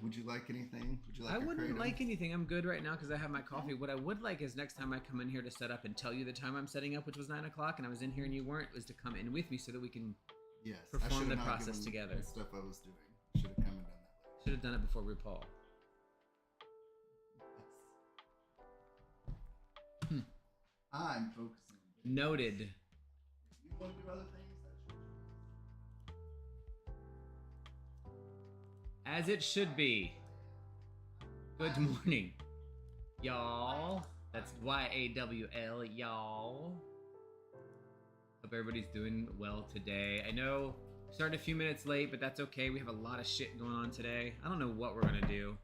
Would you like anything? Would you like I a wouldn't kratom? like anything. I'm good right now because I have my coffee. What I would like is next time I come in here to set up and tell you the time I'm setting up, which was 9 o'clock, and I was in here and you weren't, was to come in with me so that we can Yes, perform the process together. Stuff I was doing. Should have come and done that later. Should have done it before RuPaul. Yes. I'm focusing. Noted. If you want to do other things, that's your choice. As it should be. Good morning, y'all. That's Y-A-W-L, y'all. Hope everybody's doing well today. I know we started a few minutes late, but that's okay. We have a lot of shit going on today. I don't know what we're gonna do.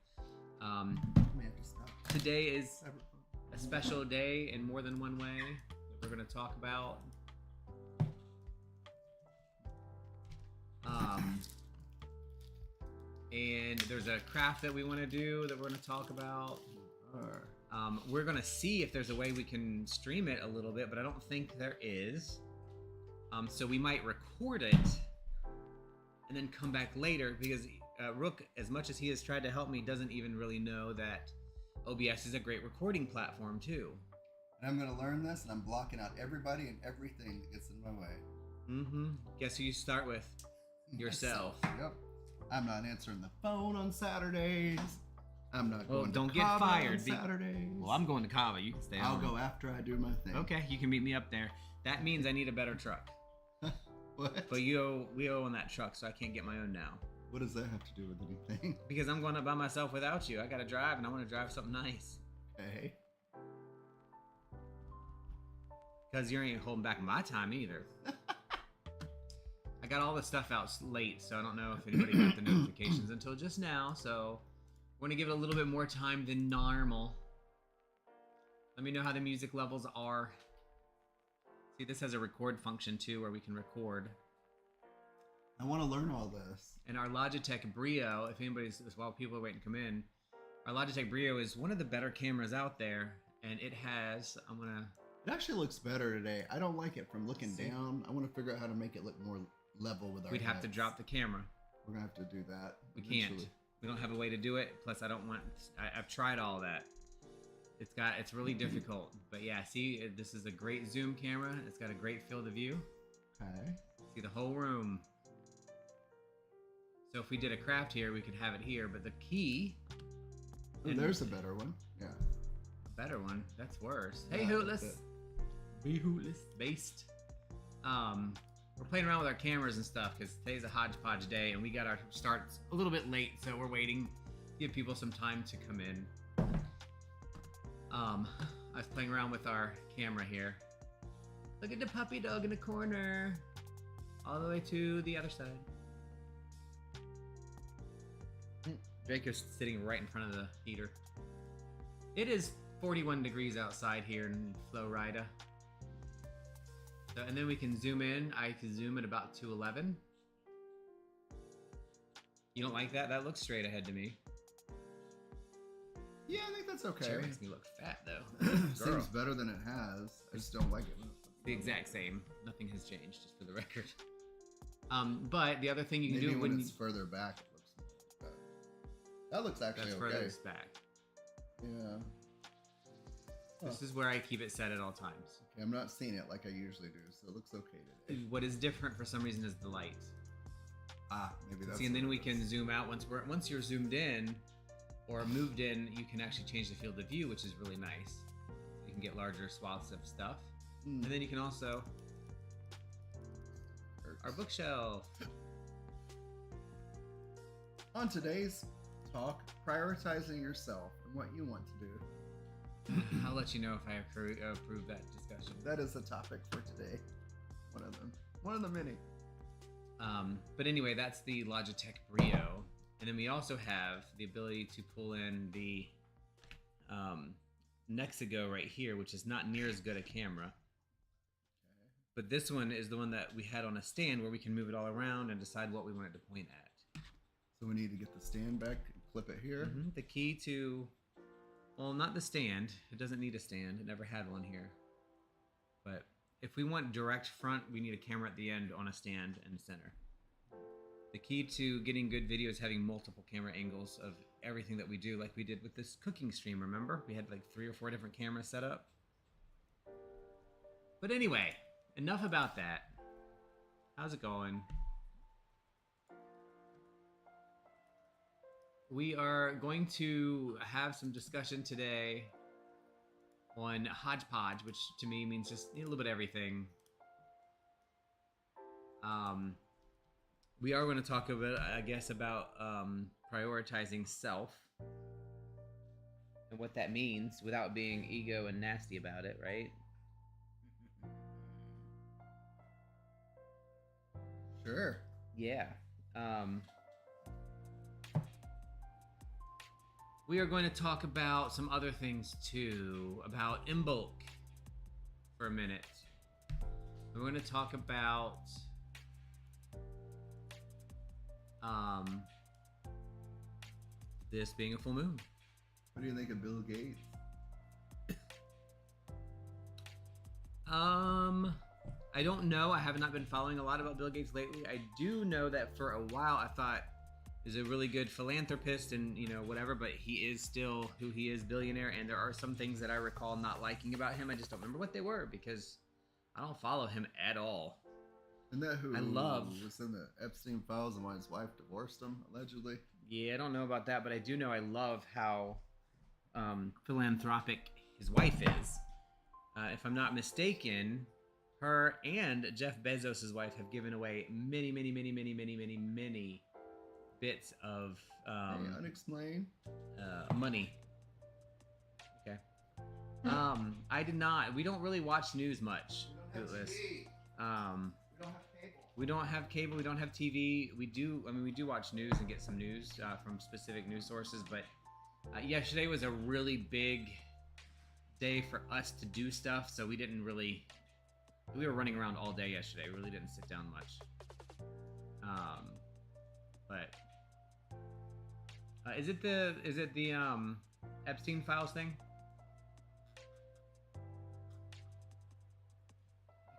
May have to stop. Today is a special day in more than one way that we're gonna talk about. And there's a craft that we want to do that we're going to talk about. We're going to see if there's a way we can stream it a little bit, but I don't think there is. So we might record it and then come back later because Rook, as much as he has tried to help me, doesn't even really know that OBS is a great recording platform too. And I'm going to learn this, and I'm blocking out everybody and everything that gets in my way. Guess who you start with? Yourself. Yep. I'm not answering the phone on Saturdays. I'm not going don't to get Cabo fired. on Saturdays. Well, I'm going to Cabo. You can stay I'll on. go after I do my thing. Okay, you can meet me up there. That means I need a better truck. What? But we own that truck, so I can't get my own now. What does that have to do with anything? Because I'm going up by myself without you. I got to drive, and I want to drive something nice. Okay. Because you ain't holding back my time either. I got all the stuff out late, so I don't know if anybody got the notifications until just now, so we're gonna give it a little bit more time than normal. Let me know how the music levels are. See, this has a record function too, where we can record. I want to learn all this. And our Logitech Brio, if anybody's, while people are waiting to come in, our Logitech Brio is one of the better cameras out there, and it has, It actually looks better today. I don't like it from looking down. I want to figure out how to make it look more level with our we'd have to heads. drop the camera. We're gonna have to do that. We eventually. can't. We don't have a way to do it. Plus, I've tried all that. It's really difficult. But yeah, see, this is a great zoom camera. It's got a great field of view. Okay. See the whole room. So if we did a craft here, we could have it here. But the key. Oh, there's a better one. Yeah. A better one. That's worse. Hey, Yeah, Hootless. Be Hootless. Based. We're playing around with our cameras and stuff because today's a hodgepodge day and we got our starts a little bit late, so we're waiting to give people some time to come in. I was playing around with our camera here. Look at the puppy dog in the corner. All the way to the other side. Draco's sitting right in front of the heater. It is 41 degrees outside here in Florida. So, and then we can zoom in. I can zoom at about 211. You don't like that? That looks straight ahead to me. Yeah, I think that's okay. Chair makes me look fat though. Seems better than it has. I just don't like it. The exact same. Nothing has changed, just for the record. But the other thing you can Maybe do when it's further back, it looks better. That looks actually that's okay. furthest back. Yeah. This is where I keep it set at all times. Okay, I'm not seeing it like I usually do, so it looks okay today. What is different for some reason is the light. Ah, maybe that's. See, and then we can zoom out once you're zoomed in or moved in. You can actually change the field of view, which is really nice. You can get larger swaths of stuff, and then you can also our bookshelf. On today's talk, prioritizing yourself and what you want to do. I'll let you know if I approve that discussion. That is the topic for today. One of them. One of the many. But anyway, that's the Logitech Brio. And then we also have the ability to pull in the Nexigo right here, which is not near as good a camera. Okay. But this one is the one that we had on a stand where we can move it all around and decide what we want it to point at. So we need to get the stand back and clip it here. The key to... Well, not the stand. It doesn't need a stand. It never had one here. But if we want direct front, we need a camera at the end on a stand in the center. The key to getting good video is having multiple camera angles of everything that we do, like we did with this cooking stream, remember? We had like 3 or 4 different cameras set up. But anyway, enough about that. How's it going? We are going to have some discussion today on hodgepodge, which to me means just a little bit of everything. We are going to talk a bit, I guess, about prioritizing self and what that means without being ego and nasty about it, right? Sure. Yeah. We are going to talk about some other things too, about Imbolc for a minute. We're going to talk about this being a full moon. What do you think of Bill Gates? I don't know. I have not been following a lot about Bill Gates lately. I do know that for a while I thought he's a really good philanthropist and, you know, whatever, but he is still who he is, billionaire, and there are some things that I recall not liking about him. I just don't remember what they were because I don't follow him at all. Isn't that who I love was in the Epstein files and why his wife divorced him, allegedly? Yeah, I don't know about that, but I do know I love how philanthropic his wife is. If I'm not mistaken, her and Jeff Bezos' wife have given away many bits of unexplained money. Okay. I did not. We don't really watch news much. We don't have cable. We don't have TV. We do. I mean, we do watch news and get some news from specific news sources. But yesterday was a really big day for us to do stuff, so we didn't really. We were running around all day yesterday. We really didn't sit down much. But is it the Epstein files thing?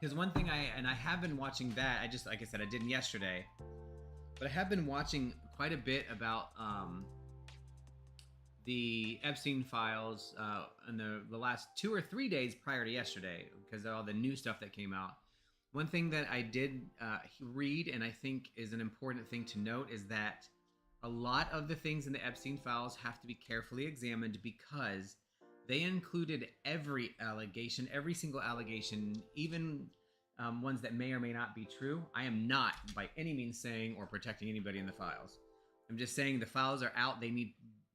Because one thing I have been watching that, I just, like I said, I didn't yesterday, but I have been watching quite a bit about the Epstein files in the last 2 or 3 days prior to yesterday, because of all the new stuff that came out. One thing that I did read, and I think is an important thing to note, is that a lot of the things in the Epstein files have to be carefully examined because they included every allegation, every single allegation, even ones that may or may not be true. I am not by any means saying or protecting anybody in the files. I'm just saying the files are out.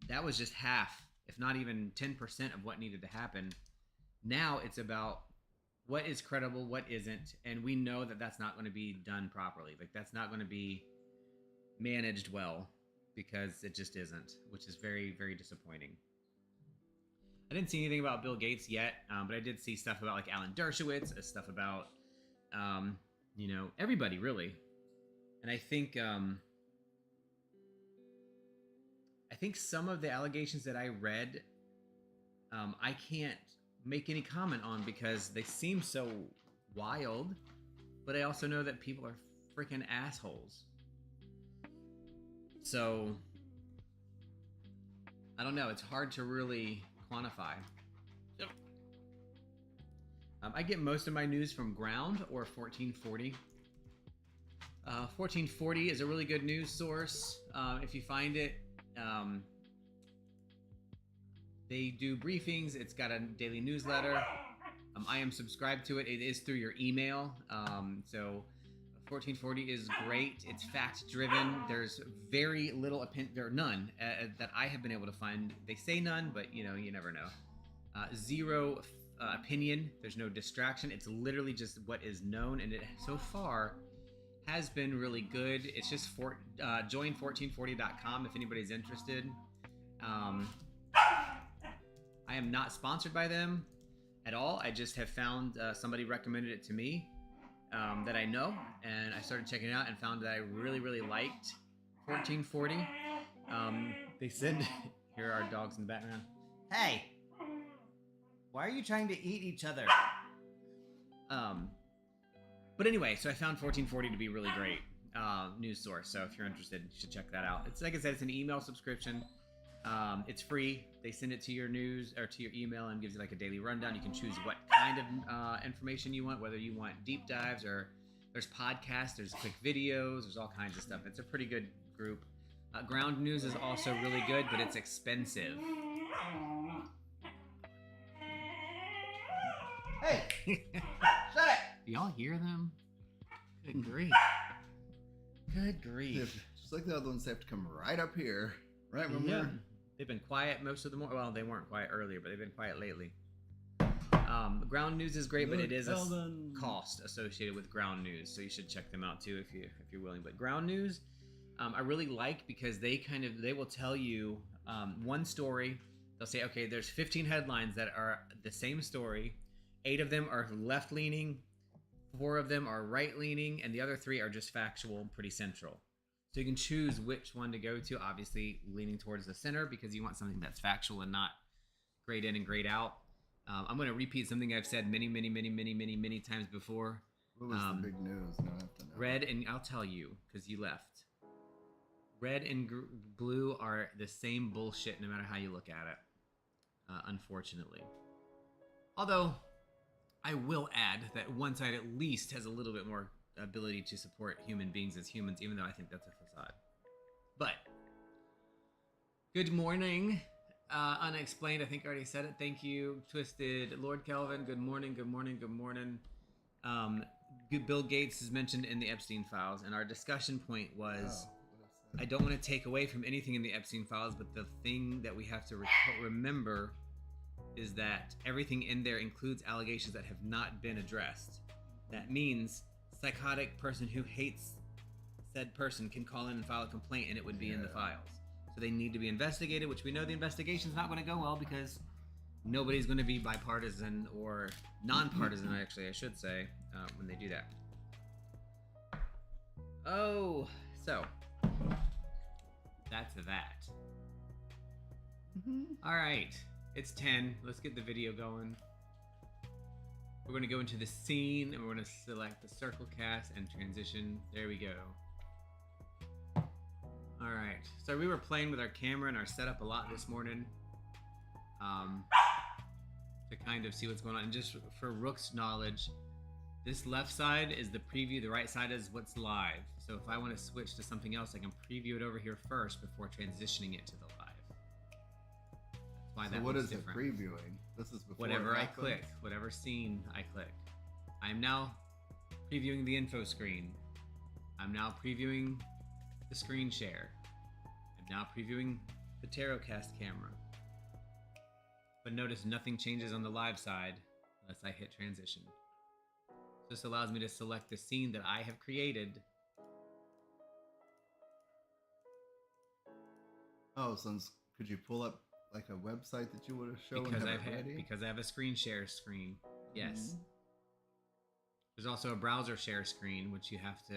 That was just half, if not even 10% of what needed to happen. Now it's about what is credible, what isn't, and we know that that's not going to be done properly. Like, that's not going to be managed well because it just isn't, which is very, very disappointing. I didn't see anything about Bill Gates yet, but I did see stuff about like Alan Dershowitz, stuff about, you know, everybody really. And I think some of the allegations that I read, I can't make any comment on because they seem so wild, but I also know that people are freaking assholes. So, I don't know, it's hard to really quantify. I get most of my news from Ground or 1440. 1440 is a really good news source. If you find it, they do briefings. It's got a daily newsletter. I am subscribed to it. It is through your email. So 1440 is great. It's fact-driven. There's very little opinion. There are none that I have been able to find. They say none, but you know, you never know. Zero opinion. There's no distraction. It's literally just what is known, and it so far has been really good. It's just join1440.com if anybody's interested. I am not sponsored by them at all. I just have found somebody recommended it to me that I know, and I started checking it out and found that I really, really liked 1440. They said, here are our dogs in the background. Hey, why are you trying to eat each other? But anyway, so I found 1440 to be really great. news source. So if you're interested, you should check that out. It's like I said, it's an email subscription. It's free. They send it to your news or to your email and gives you like a daily rundown. You can choose what kind of information you want, whether you want deep dives or there's podcasts, there's quick videos, there's all kinds of stuff. It's a pretty good group. Ground News is also really good, but it's expensive. Hey! Shut it! Do y'all hear them? Good grief. Good grief. Just like the other ones, they have to come right up here. Right when we're... They've been quiet most of the morning. Well, they weren't quiet earlier, but they've been quiet lately. Ground News is great, but it is a cost associated with Ground News, so you should check them out too if you're willing. But Ground News, I really like because they will tell you one story. They'll say, okay, there's 15 headlines that are the same story. 8 of them are left leaning, 4 of them are right leaning, and the other 3 are just factual and pretty central. So you can choose which one to go to, obviously leaning towards the center because you want something that's factual and not grayed in and grayed out. I'm going to repeat something I've said many times before. What was the big news? No, I have to know. Red, and I'll tell you because you left. Red and blue are the same bullshit no matter how you look at it, unfortunately. Although, I will add that one side at least has a little bit more ability to support human beings as humans, even though I think that's a facade. But good morning, Unexplained. I think I already said it. Thank you, Twisted Lord Kelvin. Good morning. Bill Gates is mentioned in the Epstein files, and our discussion point was I don't want to take away from anything in the Epstein files, but the thing that we have to remember is that everything in there includes allegations that have not been addressed. That means psychotic person who hates said person can call in and file a complaint and it would be in the files. So they need to be investigated, which we know the investigation's not going to go well because nobody's going to be bipartisan or nonpartisan, actually, I should say, when they do that. Oh, so that's that. All right, it's 10. Let's get the video going. We're going to go into the scene and we're going to select the circle cast and transition. There we go. All right. So we were playing with our camera and our setup a lot this morning to kind of see what's going on. And just for Rook's knowledge, this left side is the preview. The right side is what's live. So if I want to switch to something else, I can preview it over here first before transitioning it to the live. That's why that looks different. It previewing? This is before whatever I click, whatever scene I click. I'm now previewing the info screen. I'm now previewing the screen share. I'm now previewing the TarotCast camera. But notice nothing changes on the live side unless I hit transition. This allows me to select the scene that I have created. Oh, so could you pull up like a website that you would have shown because I have a screen share screen. Yes. Mm-hmm. There's also a browser share screen which you have to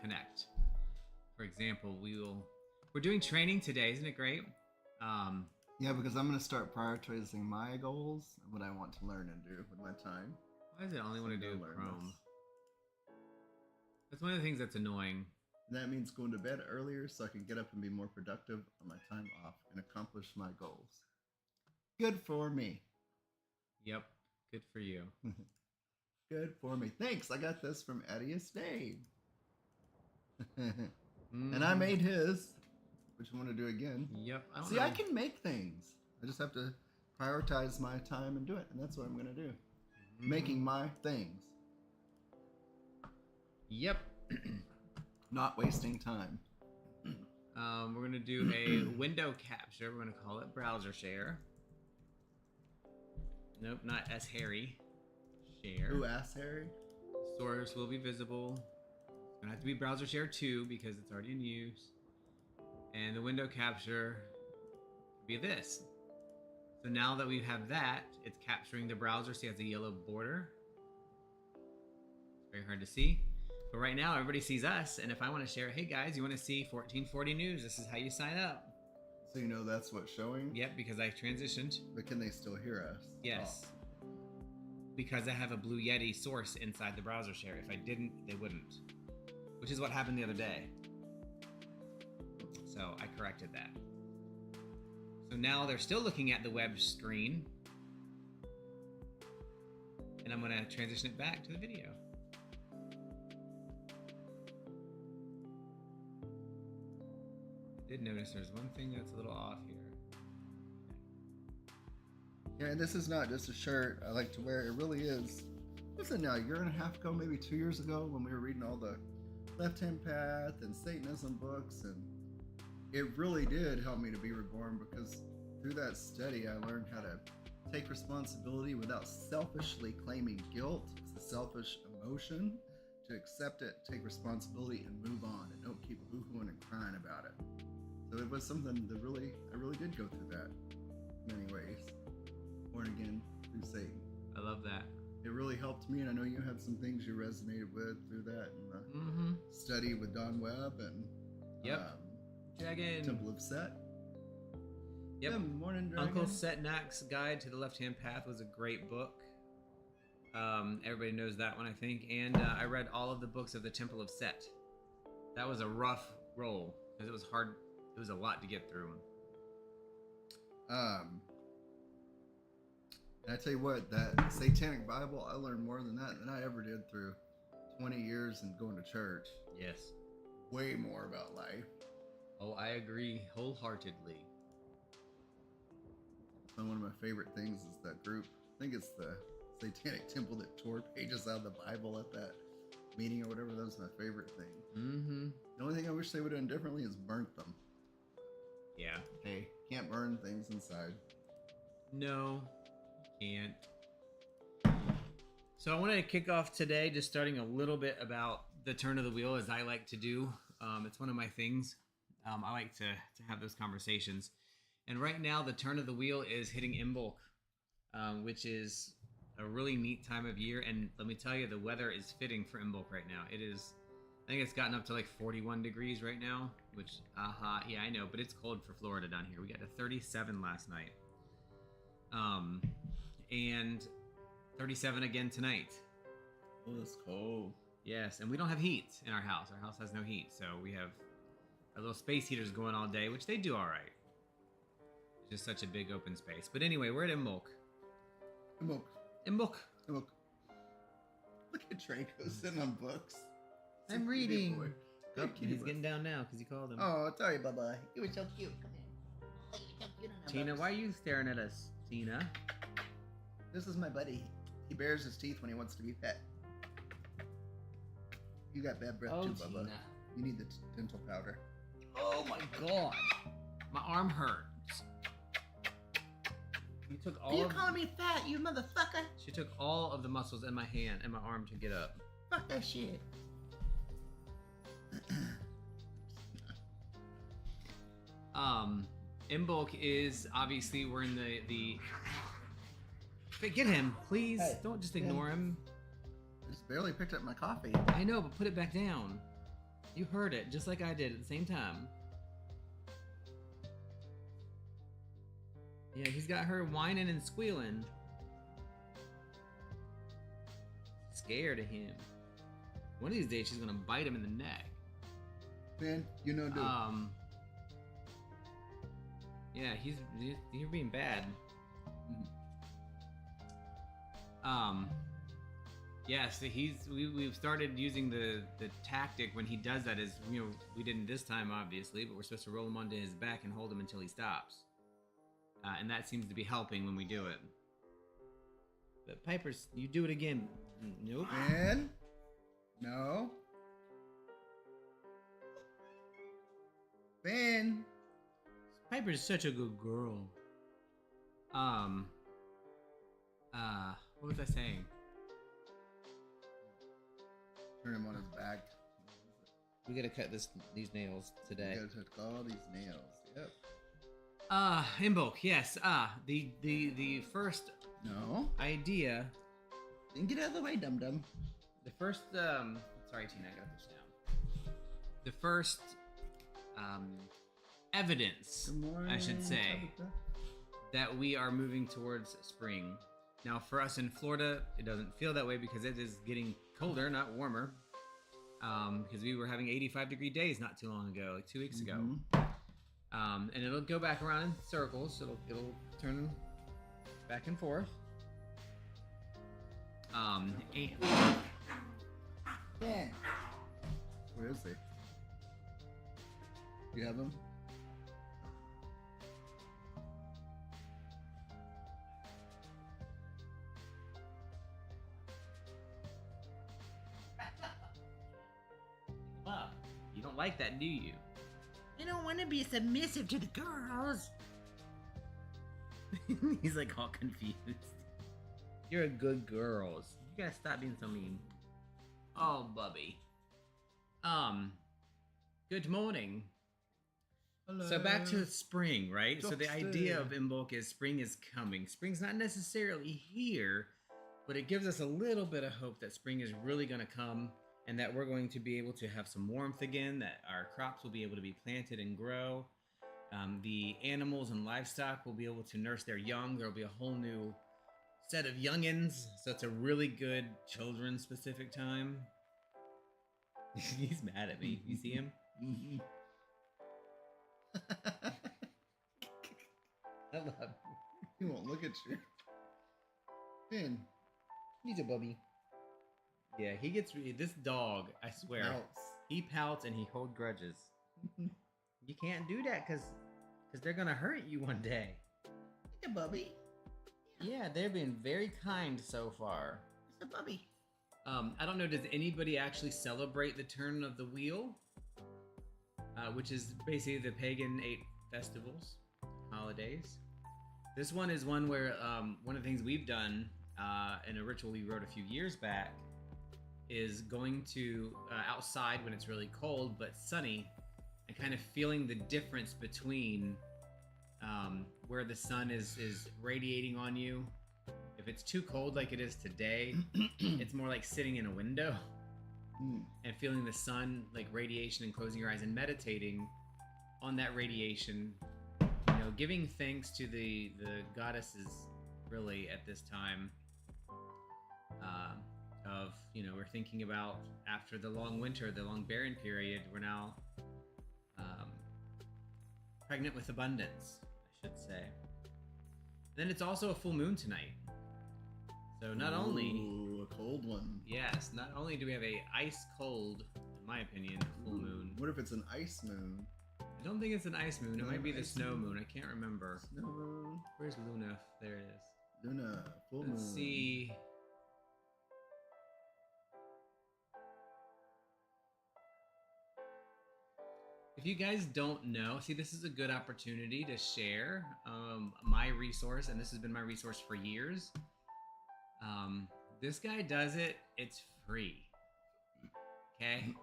connect. For example, we're doing training today, isn't it great? Yeah, because I'm going to start prioritizing my goals and what I want to learn and do with my time. Why does it only want to do Chrome? That's one of the things that's annoying. And that means going to bed earlier so I can get up and be more productive on my time off and accomplish my goals. Good for me. Yep, good for you. Good for me. Thanks, I got this from Adius Day. And I made his, which I want to do again. Yep. I can make things. I just have to prioritize my time and do it. And that's what I'm going to do. Making my things. Yep. Not wasting time. We're going to do a window capture. We're going to call it browser share. Nope, not S Harry. Share. Who asked Harry? Source will be visible. It's going to have to be browser share 2 because it's already in use. And the window capture will be this. So now that we have that, it's capturing the browser. See, it has a yellow border. It's very hard to see. But right now, everybody sees us. And if I want to share, hey guys, you want to see 1440 News? This is how you sign up. So you know that's what's showing? Yep, because I transitioned. But can they still hear us? Yes. because I have a Blue Yeti source inside the browser share. If I didn't, they wouldn't. Which is what happened the other day. So I corrected that. So now they're still looking at the web screen. And I'm going to transition it back to the video. I did notice there's one thing that's a little off here. Yeah, and this is not just a shirt I like to wear. It really is. Was it now a year and a half ago, maybe 2 years ago, when we were reading all the Left Hand Path and Satanism books, and it really did help me to be reborn, because through that study I learned how to take responsibility without selfishly claiming guilt. It's a selfish emotion. To accept it, take responsibility, and move on, and don't keep boo-hooing and crying about it. So it was something that I really did go through that in many ways. Born again through Satan. I love that. It really helped me, and I know you had some things you resonated with through that in the study with Don Webb and Dragon. Temple of Set. Yep. Good morning, Dragon. Uncle Setnak's Guide to the Left-Hand Path was a great book. Everybody knows that one, I think. And I read all of the books of the Temple of Set. That was a rough roll, because it was hard. It was a lot to get through. And I tell you what, that Satanic Bible, I learned more than I ever did through 20 years and going to church. Yes. Way more about life. Oh, I agree wholeheartedly. So one of my favorite things is that group. I think it's the Satanic Temple that tore pages out of the Bible at that meeting or whatever. That was my favorite thing. Mm-hmm. The only thing I wish they would have done differently is burnt them. Yeah. Hey, can't burn things inside. No, can't. So I want to kick off today just starting a little bit about the turn of the wheel, as I like to do. It's one of my things. I like to have those conversations. And right now, the turn of the wheel is hitting Imbolc, which is a really neat time of year. And let me tell you, the weather is fitting for Imbolc right now. It is, I think it's gotten up to like 41 degrees right now, which, yeah, I know, but it's cold for Florida down here. We got to 37 last night. And 37 again tonight. Oh, it's cold. Yes, and we don't have heat in our house. Our house has no heat, so we have our little space heaters going all day, which they do all right. It's just such a big open space. But anyway, we're at Imbolc. Imbolc. Look at Draco sitting on books. I'm reading. Oh, he's getting down now because you called him. Oh, sorry, Bubba. You were so cute. Come here. Oh, you're so cute on the Tina, books. why are you staring at us, Tina? This is my buddy. He bares his teeth when he wants to be pet. You got bad breath too, Bubba. Tina. You need the dental powder. Oh my god. My arm hurts. You took all calling me fat, you motherfucker? She took all of the muscles in my hand and my arm to get up. Fuck that shit. Imbolc is obviously, we're in the get him, please. Hey, don't just ignore him. I just barely picked up my coffee. I know, but put it back down. You heard it, just like I did at the same time. Yeah, he's got her whining and squealing. Scared of him. One of these days she's gonna bite him in the neck. Man, you know, dude. Yeah, you're being bad. Yeah, so we've started using the tactic when he does that is, you know, we didn't this time obviously, but we're supposed to roll him onto his back and hold him until he stops. And that seems to be helping when we do it. But Piper's, you do it again. Nope. Man, no. Ben. Piper's such a good girl. What was I saying? Turn him on his back. We gotta cut these nails today. You gotta touch all these nails. Yep. Imbolc, yes. The first idea. Then get out of the way, dum dum. The first sorry Tina, I got this down. The first evidence, I should say, that we are moving towards spring Now, for us in Florida, it doesn't feel that way because it is getting colder, not warmer. Because we were having 85-degree days not too long ago, like 2 weeks ago. And it'll go back around in circles. It'll turn back and forth. And Yeah. Where is he? You have him? up. You don't like that, do you? I don't want to be submissive to the girls. He's like all confused. You're a good girl. You gotta stop being so mean. Oh, Bubby. Good morning. Hello. So back to spring, right? So the Dusty. idea of Imbolc is spring is coming. Spring's not necessarily here, but it gives us a little bit of hope that spring is really gonna come and that we're going to be able to have some warmth again, that our crops will be able to be planted and grow. The animals and livestock will be able to nurse their young. There'll be a whole new set of youngins, so it's a really good children-specific time. He's mad at me. You see him? I love him. He won't look at you. Man, He's a bubby. Yeah, he gets this dog. I swear, Pouts. he pouts and he holds grudges. You can't do that because they're gonna hurt you one day. It's a bubby. Yeah, they've been very kind so far. It's a bubby. I don't know, does anybody actually celebrate the turn of the wheel? Which is basically the Pagan 8 festivals, holidays. This one is one where one of the things we've done in a ritual we wrote a few years back is going to outside when it's really cold but sunny and kind of feeling the difference between where the sun is radiating on you. If it's too cold like it is today, it's more like sitting in a window and feeling the sun like radiation and closing your eyes and meditating on that radiation, you know, giving thanks to the goddesses really at this time of, you know, we're thinking about after the long winter, the long barren period, we're now pregnant with abundance, I should say. Then it's also a full moon tonight. So not only... Ooh, a cold one. Yes, not only do we have a ice cold, in my opinion, full moon. What if it's an ice moon? I don't think it's an ice moon. It might be the Ice snow moon. moon. I can't remember. Snow moon. Where's Luna? There it is. Luna, full moon. Let's see. If you guys don't know, see, this is a good opportunity to share my resource, and this has been my resource for years. This guy does it. It's free. Okay?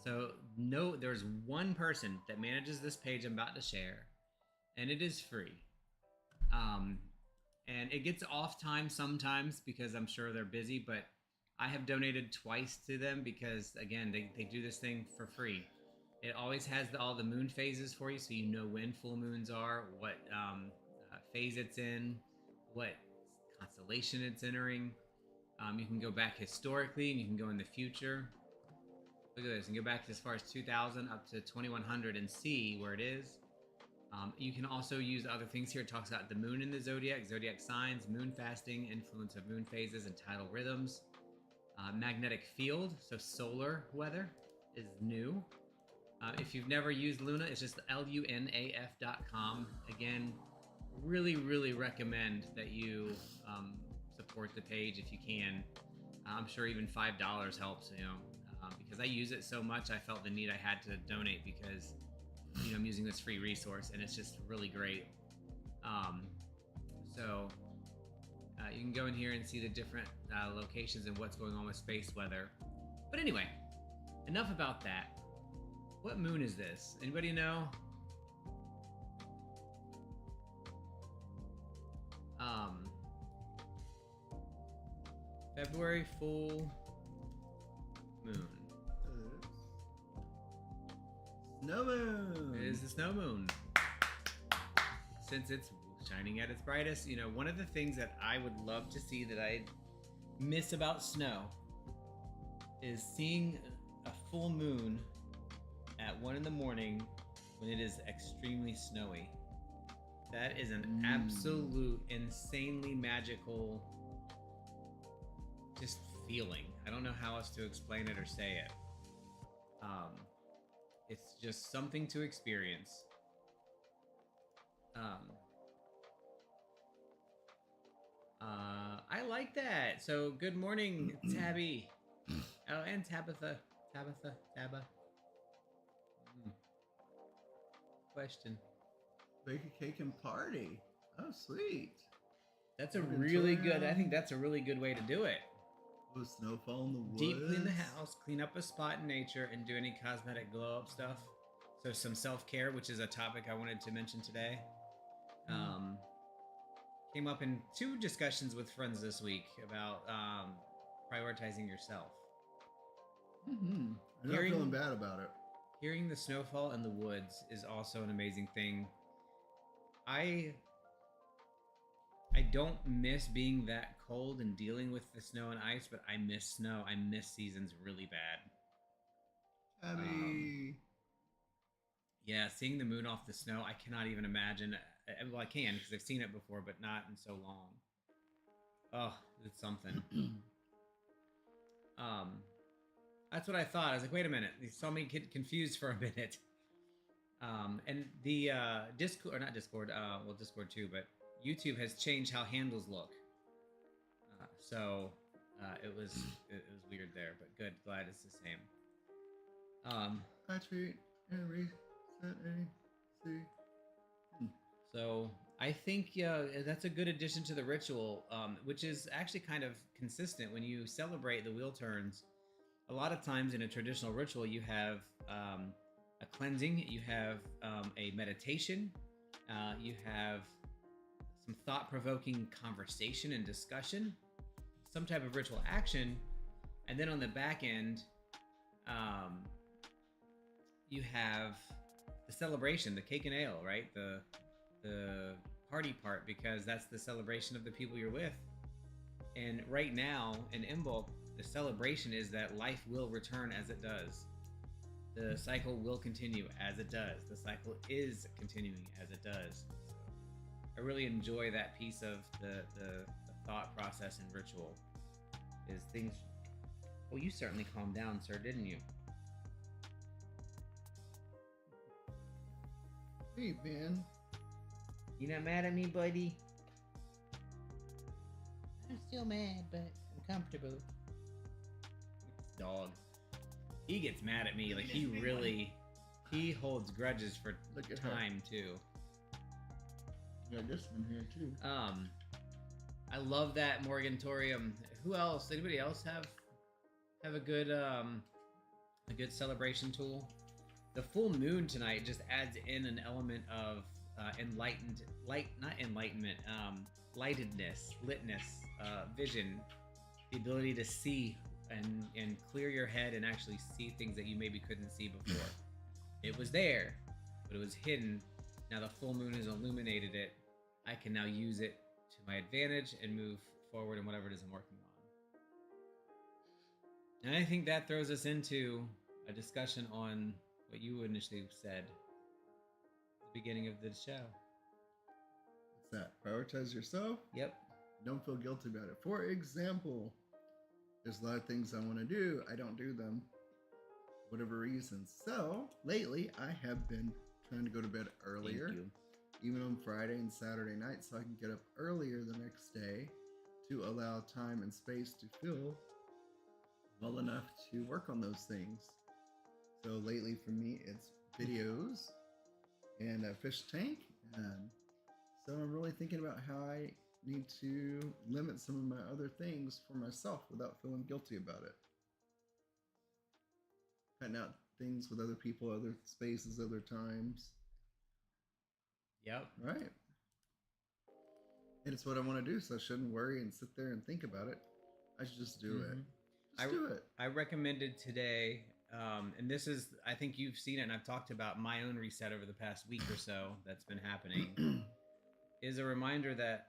So, no, there's one person that manages this page I'm about to share, and it is free. And it gets off time sometimes because I'm sure they're busy, but I have donated twice to them because, again, they do this thing for free. It always has all the moon phases for you, so you know when full moons are, what phase it's in, what constellation it's entering. You can go back historically, and you can go in the future. Look at this, and go back as far as 2000 up to 2100 and see where it is. You can also use other things here. It talks about the moon in the zodiac signs, moon fasting, influence of moon phases and tidal rhythms. Magnetic field, so solar weather is new. If you've never used Luna, it's just lunaf.com. Again, really, really recommend that you support the page if you can. I'm sure even $5 helps, you know, because I use it so much, I felt the need I had to donate because, you know, I'm using this free resource and it's just really great. So you can go in here and see the different locations and what's going on with space weather. But anyway, enough about that. What moon is this? Anybody know? February full moon. Snow moon. It is the snow moon. Since it's shining at its brightest. You know, one of the things that I would love to see that I miss about snow is seeing a full moon at 1 a.m. when it is extremely snowy. That is an absolute insanely magical just feeling. I don't know how else to explain it or say it. It's just something to experience. I like that. So good morning, Tabby. Oh, and Tabitha. Tabba. Question. Bake a cake and party. Oh, sweet. That's a really good, I think that's a really good way to do it. With snowfall in the woods. Deep clean the house, clean up a spot in nature, and do any cosmetic glow up stuff. So some self-care, which is a topic I wanted to mention today. Came up in 2 discussions with friends this week about prioritizing yourself. I'm not feeling bad about it. Hearing the snowfall in the woods is also an amazing thing. I don't miss being that cold and dealing with the snow and ice, but I miss snow. I miss seasons really bad. Abby. Yeah, seeing the moon off the snow, I cannot even imagine. Well, I can because I've seen it before, but not in so long. Oh, it's something. That's what I thought. I was like, wait a minute. You saw me get confused for a minute. And the Discord, or not Discord, well, Discord too, but YouTube has changed how handles look. So it was weird there, but good. Glad it's the same. I treat and reset A, C. So I think that's a good addition to the ritual, which is actually kind of consistent when you celebrate the wheel turns. A lot of times in a traditional ritual, you have a cleansing, you have a meditation, you have some thought-provoking conversation and discussion, some type of ritual action, and then on the back end, you have the celebration, the cake and ale, right? The party part, because that's the celebration of the people you're with. And right now in Imbolc, the celebration is that life will return as it does. The cycle will continue as it does. The cycle is continuing as it does. I really enjoy that piece of the thought process and ritual. Is things. Well, you certainly calmed down, sir, didn't you? Hey, man. You not mad at me, buddy? I'm still mad, but I'm comfortable. Dog. He gets mad at me. Like, he holds grudges for time, too. Yeah, this one here, too. I love that Morgantorium. Who else? Anybody else have a good celebration tool? The full moon tonight just adds in an element of lightedness, litness, vision, the ability to see and clear your head and actually see things that you maybe couldn't see before. It was there, but it was hidden. Now the full moon has illuminated it. I can now use it to my advantage and move forward in whatever it is I'm working on. And I think that throws us into a discussion on what you initially said at the beginning of the show. What's that? Prioritize yourself? Yep. Don't feel guilty about it. For example, there's a lot of things I want to do. I don't do them. Whatever reason. So, lately, I have been trying to go to bed earlier. Even on Friday and Saturday night, so I can get up earlier the next day to allow time and space to fill well enough to work on those things. So lately for me, it's videos and a fish tank. And so I'm really thinking about how I need to limit some of my other things for myself without feeling guilty about it. Cutting out things with other people, other spaces, other times. Yep. Right. And it's what I want to do, so I shouldn't worry and sit there and think about it. I should just do it. Just do it. I recommended today, and this is, I think you've seen it, and I've talked about my own reset over the past week or so that's been happening. is a reminder that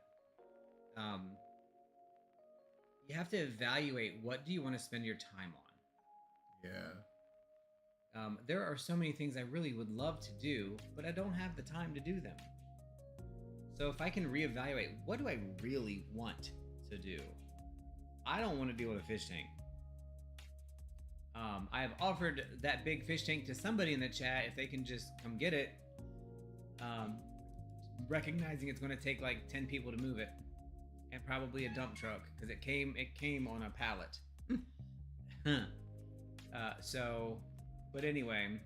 you have to evaluate what do you want to spend your time on. Yeah. There are so many things I really would love to do, but I don't have the time to do them. So if I can reevaluate, what do I really want to do? I don't want to deal with a fish tank. I have offered that big fish tank to somebody in the chat if they can just come get it. Recognizing it's going to take like 10 people to move it, and probably a dump truck because it came on a pallet. But anyway,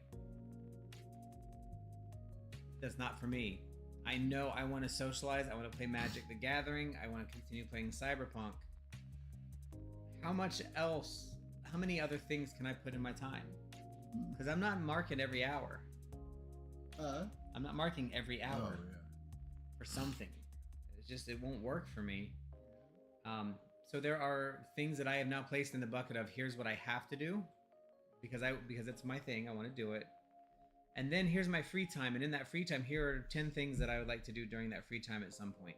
that's not for me. I know I want to socialize. I want to play Magic the Gathering. I want to continue playing Cyberpunk. How many other things can I put in my time? Because I'm not marking every hour. I'm not marking every hour for something. It's just, it won't work for me. So there are things that I have now placed in the bucket of here's what I have to do because it's my thing. I want to do it. And then here's my free time. And in that free time, here are 10 things that I would like to do during that free time at some point.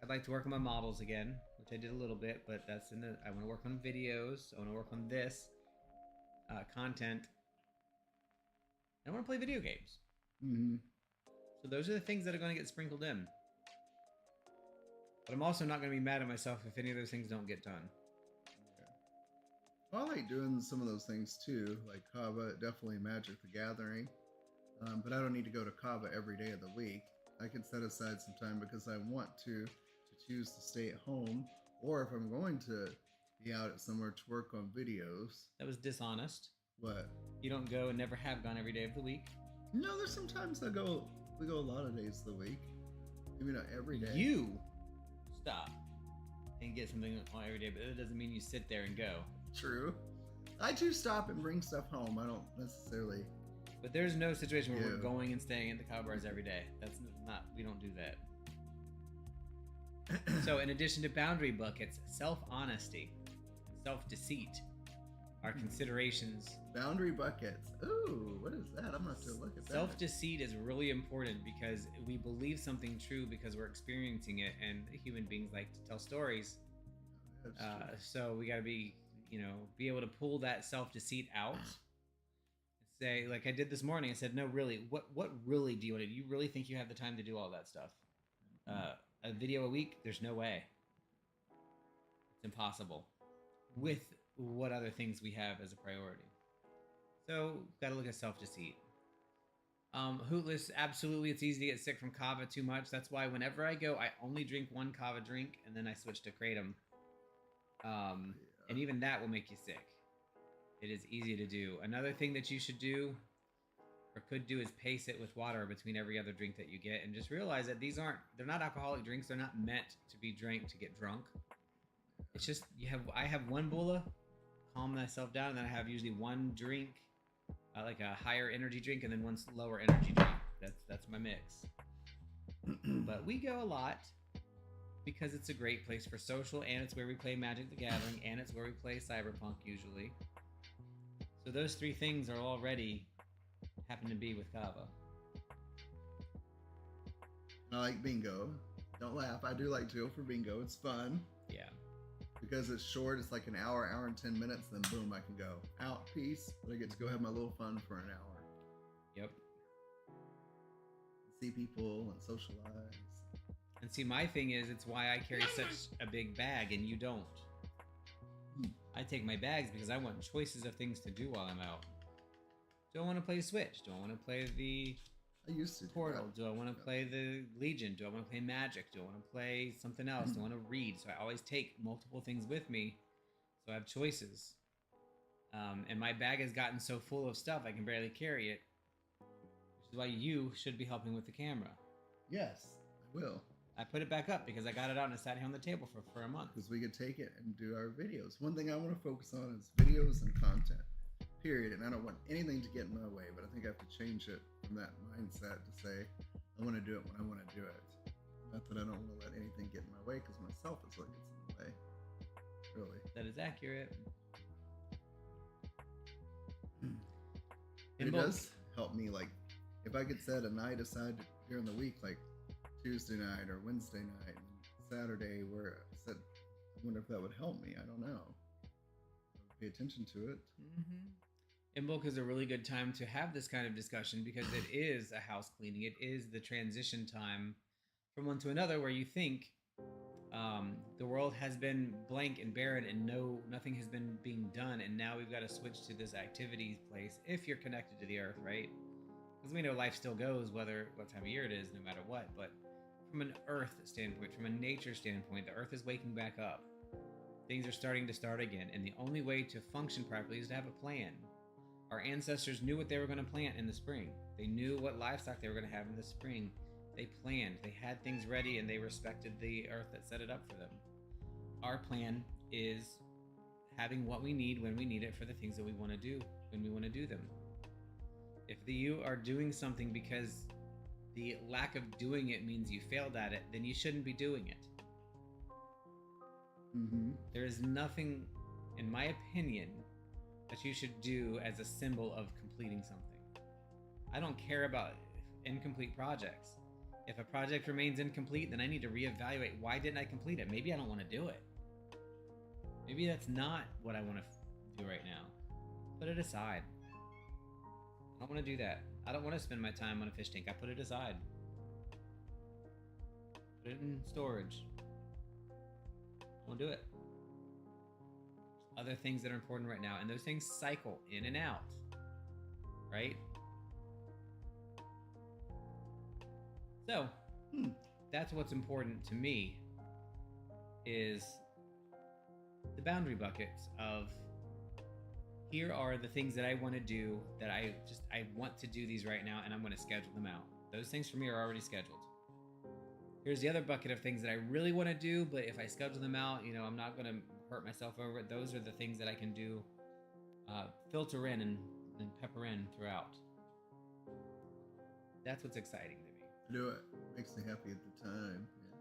I'd like to work on my models again, which I did a little bit, but I want to work on videos. I want to work on this content. I want to play video games. Mm-hmm. So those are the things that are going to get sprinkled in. But I'm also not going to be mad at myself if any of those things don't get done. Well, I like doing some of those things too, like Kava, definitely Magic the Gathering. But I don't need to go to Kava every day of the week. I can set aside some time because I want to choose to stay at home, or if I'm going to be out at somewhere to work on videos. That was dishonest. What? You don't go and never have gone every day of the week? No, there's sometimes we go a lot of days of the week. Maybe not every day. You stop and get something on every day, but that doesn't mean you sit there and go. True. I do stop and bring stuff home. I don't necessarily. But there's no situation where we're going and staying at the cow bars every day. That's not, we don't do that. So in addition to boundary buckets, self-honesty, self-deceit are considerations. Boundary buckets. Ooh, what is that? I'm going to have to look at that. Self-deceit is really important because we believe something true because we're experiencing it, and human beings like to tell stories. So we got to be able to pull that self-deceit out. Say, like I did this morning, I said, no, really, what really do you want to do? You really think you have the time to do all that stuff? A video a week? There's no way. It's impossible. With what other things we have as a priority. So, got to look at self-deceit. Hootless, absolutely, it's easy to get sick from kava too much. That's why whenever I go, I only drink one kava drink, and then I switch to kratom. And even that will make you sick. It is easy to do. Another thing that you should do, or could do, is pace it with water between every other drink that you get, and just realize that they're not alcoholic drinks. They're not meant to be drank to get drunk. It's just, I have one bula, calm myself down, and then I have usually one drink, like a higher energy drink, and then one lower energy drink. That's my mix. But we go a lot because it's a great place for social, and it's where we play Magic the Gathering, and it's where we play Cyberpunk usually. So those three things are already happen to be with kava. I like bingo. Don't laugh. I do like to go for bingo. It's fun. Yeah. Because it's short. It's like an hour and 10 minutes. Then boom, I can go out. Peace. But I get to go have my little fun for an hour. Yep. See people and socialize. And see, my thing is, it's why I carry such a big bag and you don't. I take my bags because I want choices of things to do while I'm out. Do I want to play Switch? Do I want to play the Portal? Do I want to play the Legion? Do I want to play Magic? Do I want to play something else? Do I want to read? So I always take multiple things with me, so I have choices. And my bag has gotten so full of stuff I can barely carry it, which is why you should be helping with the camera. Yes, I will. I put it back up because I got it out and it sat here on the table for a month. Because we could take it and do our videos. One thing I want to focus on is videos and content, period. And I don't want anything to get in my way, but I think I have to change it from that mindset to say, I want to do it when I want to do it. Not that I don't want to let anything get in my way, because myself is what gets in the way. Really. That is accurate. And it does help me, like, if I could set a night aside during the week, like, Tuesday night or Wednesday night, and Saturday, where I said, I wonder if that would help me. I don't know. Pay attention to it. Imbolc is a really good time to have this kind of discussion because it is a house cleaning. It is the transition time from one to another where you think the world has been blank and barren and nothing has been being done, and now we've got to switch to this activity place if you're connected to the earth, right? Because we know life still goes whether what time of year it is, no matter what. But from an earth standpoint, from a nature standpoint, the earth is waking back up. Things are starting to start again, and the only way to function properly is to have a plan. Our ancestors knew what they were going to plant in the spring. They knew what livestock they were going to have in the spring. They planned. They had things ready, and they respected the earth that set it up for them. Our plan is having what we need when we need it for the things that we want to do when we want to do them. If you are doing something because the lack of doing it means you failed at it, then you shouldn't be doing it. There is nothing, in my opinion, that you should do as a symbol of completing something. I don't care about incomplete projects. If a project remains incomplete, then I need to reevaluate, why didn't I complete it? Maybe I don't want to do it. Maybe that's not what I want to do right now. Put it aside. I don't want to do that. I don't want to spend my time on a fish tank. I put it aside. Put it in storage. I won't do it. There's other things that are important right now, and those things cycle in and out, right? So, that's what's important to me, is the boundary buckets of, here are the things that I want to do, that I want to do these right now, and I'm going to schedule them out. Those things for me are already scheduled. Here's the other bucket of things that I really want to do, but if I schedule them out, I'm not going to hurt myself over it. Those are the things that I can do, filter in and pepper in throughout. That's what's exciting to me. Do it. Makes me happy at the time. Yeah.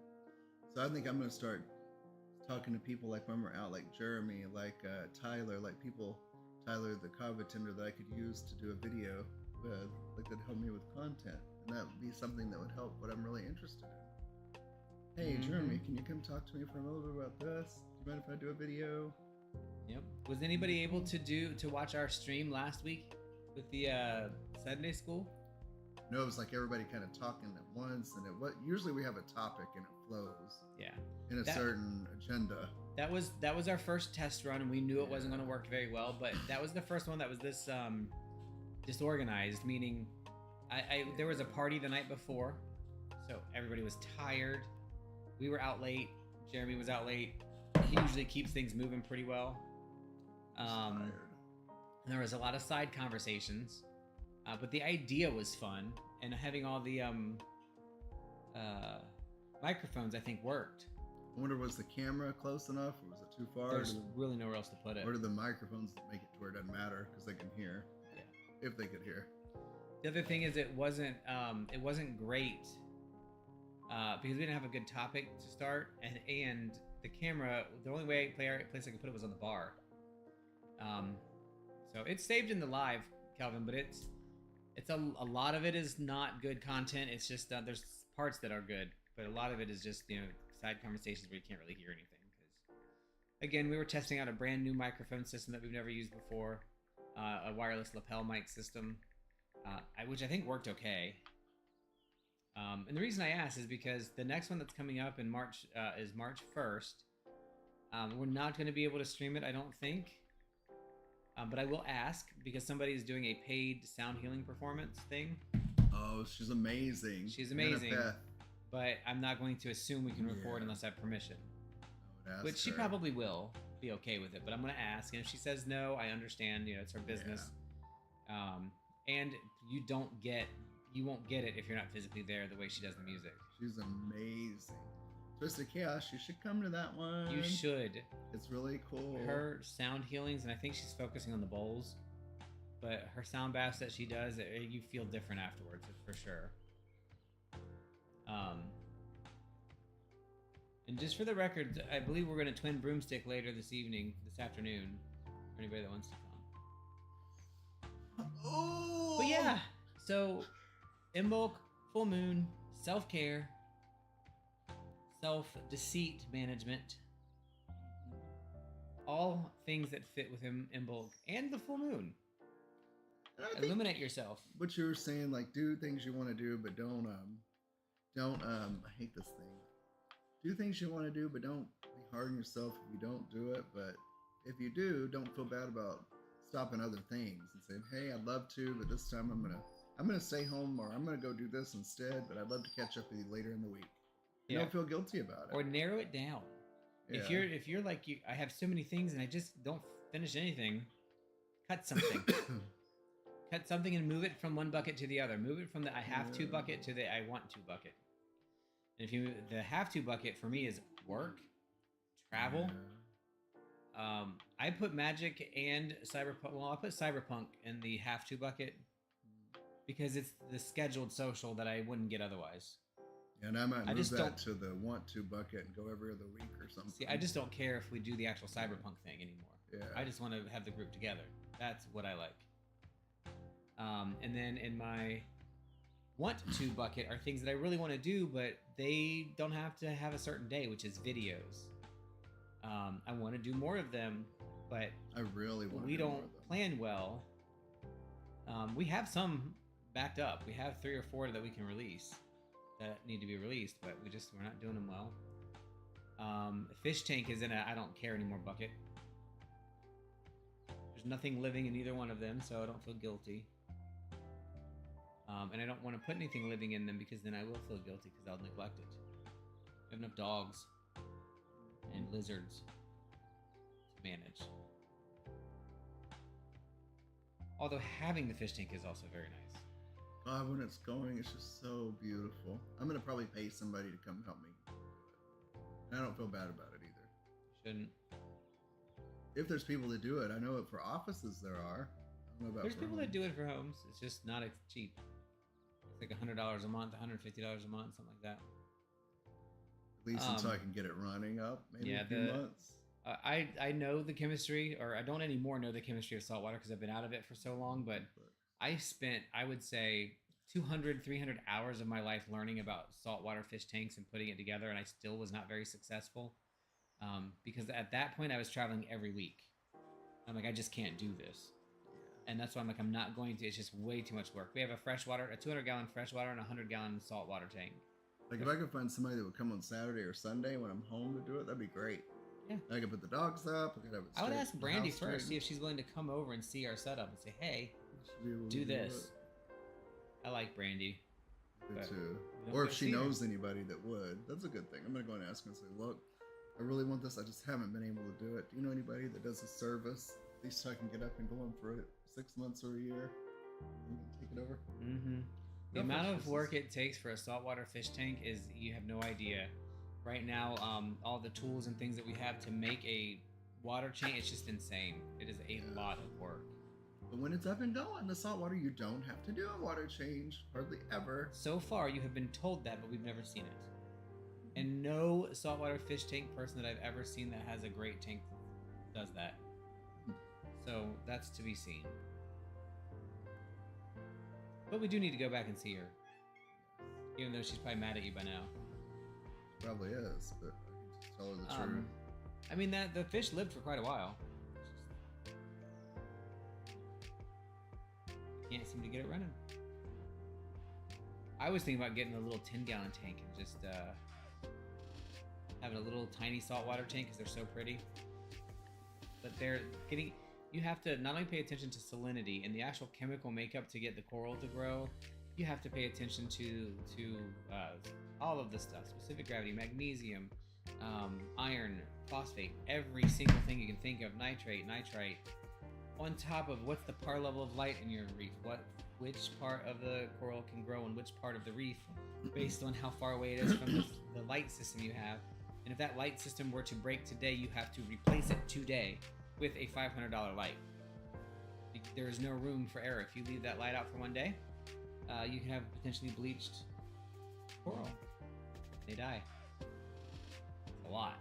So I think I'm going to start talking to people like when we're out, like Jeremy, like Tyler, Tyler, the kava tender that I could use to do a video with, like that'd help me with content. And that would be something that would help what I'm really interested in. Hey, Jeremy, can you come talk to me for a little bit about this? Do you mind if I do a video? Yep. Was anybody able to watch our stream last week with the Sunday school? No, it was like everybody kind of talking at once, and usually we have a topic and it flows. Yeah. In a certain agenda. That was our first test run, and we knew it wasn't going to work very well, but that was the first one that was this disorganized, meaning there was a party the night before, so everybody was tired. We were out late. Jeremy was out late. He usually keeps things moving pretty well. And there was a lot of side conversations, but the idea was fun, and having all the microphones, I think, worked. I wonder, was the camera close enough, or was it too far? There's really nowhere else to put it. Or do the microphones make it to where it doesn't matter because they can hear? Yeah. If they could hear. The other thing is it wasn't great because we didn't have a good topic to start, and the camera, the only place I could put it was on the bar. So it's saved in the live, Calvin, but it's a lot of it is not good content. It's just there's parts that are good, but a lot of it is just side conversations where you can't really hear anything. Because again, we were testing out a brand new microphone system that we've never used before, a wireless lapel mic system, which I think worked okay. And the reason I ask is because the next one that's coming up in March is March 1st. We're not going to be able to stream it, I don't think. But I will ask, because somebody is doing a paid sound healing performance thing. Oh, she's amazing. She's amazing. But I'm not going to assume we can record unless I have permission. Which she probably will be okay with it. But I'm going to ask. And if she says no, I understand. It's her business. Yeah. And you won't get it if you're not physically there the way she does the music. She's amazing. Twisted Chaos, you should come to that one. You should. It's really cool. Her sound healings, and I think she's focusing on the bowls, but her sound baths that she does, you feel different afterwards, for sure. And just for the record, I believe we're going to twin broomstick later this afternoon, for anybody that wants to come. Oh! But yeah, so Imbolc, full moon, self-care, self-deceit management. All things that fit with him in bulk. And the full moon. And I think Illuminate yourself. what you were saying, like, do things you want to do, but don't, I hate this thing. Do things you want to do, but don't be hard on yourself if you don't do it. But if you do, don't feel bad about stopping other things and saying, hey, I'd love to, but this time I'm gonna stay home, or I'm gonna go do this instead, but I'd love to catch up with you later in the week. You don't feel guilty about it. Or narrow it down. Yeah. If you're like I have so many things and I just don't finish anything, cut something. Cut something and move it from one bucket to the other. Move it from the I have to bucket to the I want to bucket. And if you the have to bucket for me is work, travel. I put Magic and Cyberpunk. Well, I'll put Cyberpunk in the have to bucket because it's the scheduled social that I wouldn't get otherwise. And I might move that to the want to bucket and go every other week or something. See, I just don't care if we do the actual Cyberpunk thing anymore. Yeah. I just want to have the group together. That's what I like. And then in my want to bucket are things that I really want to do, but they don't have to have a certain day, which is videos. I want to do more of them, but I really want. We don't plan well. We have some backed up. We have 3 or 4 that we can release that need to be released, but we're not doing them well. Fish tank is in a I don't care anymore bucket. There's nothing living in either one of them, so I don't feel guilty. And I don't want to put anything living in them because then I will feel guilty because I'll neglect it. I have enough dogs and lizards to manage. Although having the fish tank is also very nice. God, when it's going, it's just so beautiful. I'm gonna probably pay somebody to come help me. And I don't feel bad about it either. Shouldn't. If there's people that do it, I know it for offices there are. I don't know about There's for people that homes. do it for homes. It's just not cheap. It's like $100 a month, $150 a month, something like that. At least until I can get it running up, maybe yeah, a few months. I know the chemistry, or I don't anymore know the chemistry of saltwater because I've been out of it for so long, but I spent, I would say, 200, 300 hours of my life learning about saltwater fish tanks and putting it together, and I still was not very successful because at that point I was traveling every week. I'm like, I just can't do this. And that's why I'm like, I'm not going to. It's just way too much work. We have a 200-gallon freshwater and a 100-gallon saltwater tank. Like, if I could find somebody that would come on Saturday or Sunday when I'm home to do it, that'd be great. Yeah. I could put the dogs up. I would ask Brandy first, see if she's willing to come over and see our setup and say, hey, do this. I like Brandy. Me too. Or if she knows anybody that would. That's a good thing. I'm going to go and ask her and say, look, I really want this. I just haven't been able to do it. Do you know anybody that does a service? At least I can get up and go on for 6 months or a year and take it over. Mm-hmm. The amount of work it takes for a saltwater fish tank is, you have no idea. Right now, all the tools and things that we have to make a water chain, it's just insane. It is a lot of work. But when it's up and going, the saltwater, you don't have to do a water change, hardly ever. So far, you have been told that, but we've never seen it. And no saltwater fish tank person that I've ever seen that has a great tank does that. So that's to be seen. But we do need to go back and see her. Even though she's probably mad at you by now. Probably is, but I can just tell her the truth. I mean, the fish lived for quite a while. Can't seem to get it running. I was thinking about getting a little 10-gallon tank and just having a little tiny saltwater tank because they're so pretty. But they're getting... You have to not only pay attention to salinity and the actual chemical makeup to get the coral to grow, you have to pay attention to all of the stuff, specific gravity, magnesium, iron, phosphate, every single thing you can think of, nitrate, on top of what's the par level of light in your reef, which part of the coral can grow in which part of the reef based on how far away it is from the light system you have. And if that light system were to break today, you have to replace it today with a $500 light. There is no room for error. If you leave that light out for one day, you can have potentially bleached coral. They die. It's a lot.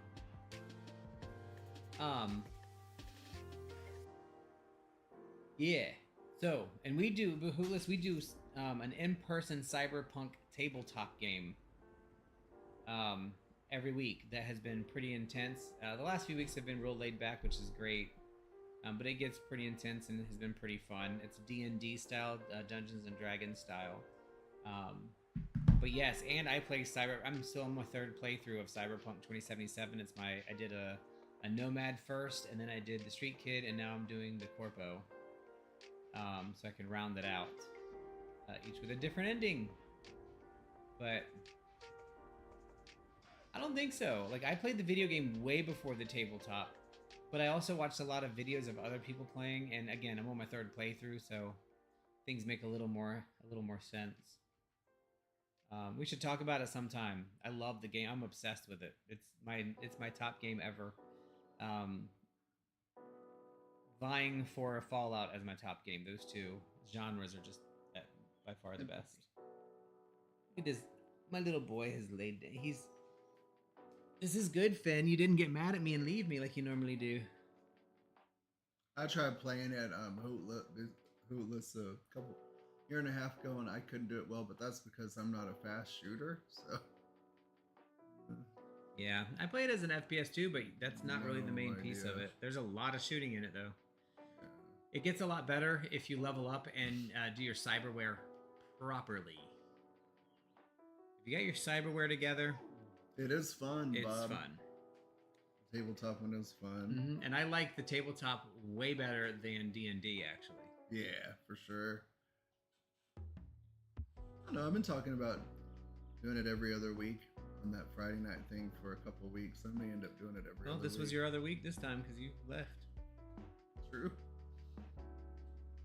Yeah. So, and we do, Bahulis, we do an in-person cyberpunk tabletop game. every week that has been pretty intense. The last few weeks have been real laid back, which is great. But it gets pretty intense and has been pretty fun. It's D&D style, Dungeons and Dragons style. But yes, and I play I'm still on my third playthrough of Cyberpunk 2077. I did a Nomad first, and then I did the Street Kid, and now I'm doing the Corpo. So I can round it out, each with a different ending. But I don't think so. Like, I played the video game way before the tabletop, but I also watched a lot of videos of other people playing, and again, I'm on my third playthrough, so things make a little more sense. We should talk about it sometime. I love the game. I'm obsessed with it. It's my top game ever. Vying for Fallout as my top game. Those two genres are just by far the best. Look at this. My little boy has laid down. This is good, Finn. You didn't get mad at me and leave me like you normally do. I tried playing it Hootless a year and a half ago, and I couldn't do it well, but that's because I'm not a fast shooter, so. Yeah, I play it as an FPS too, but that's not really the main piece of it. There's a lot of shooting in it, though. Yeah. It gets a lot better if you level up and do your cyberware properly. If you got your cyberware together... It is fun, It's Bob. fun. Tabletop one is fun. And I like the tabletop way better than D&D, actually. Yeah, for sure. I don't know, I've been talking about doing it every other week on that Friday night thing for a couple of weeks. I may end up doing it every other week. Well, this was your other week this time because you left. True.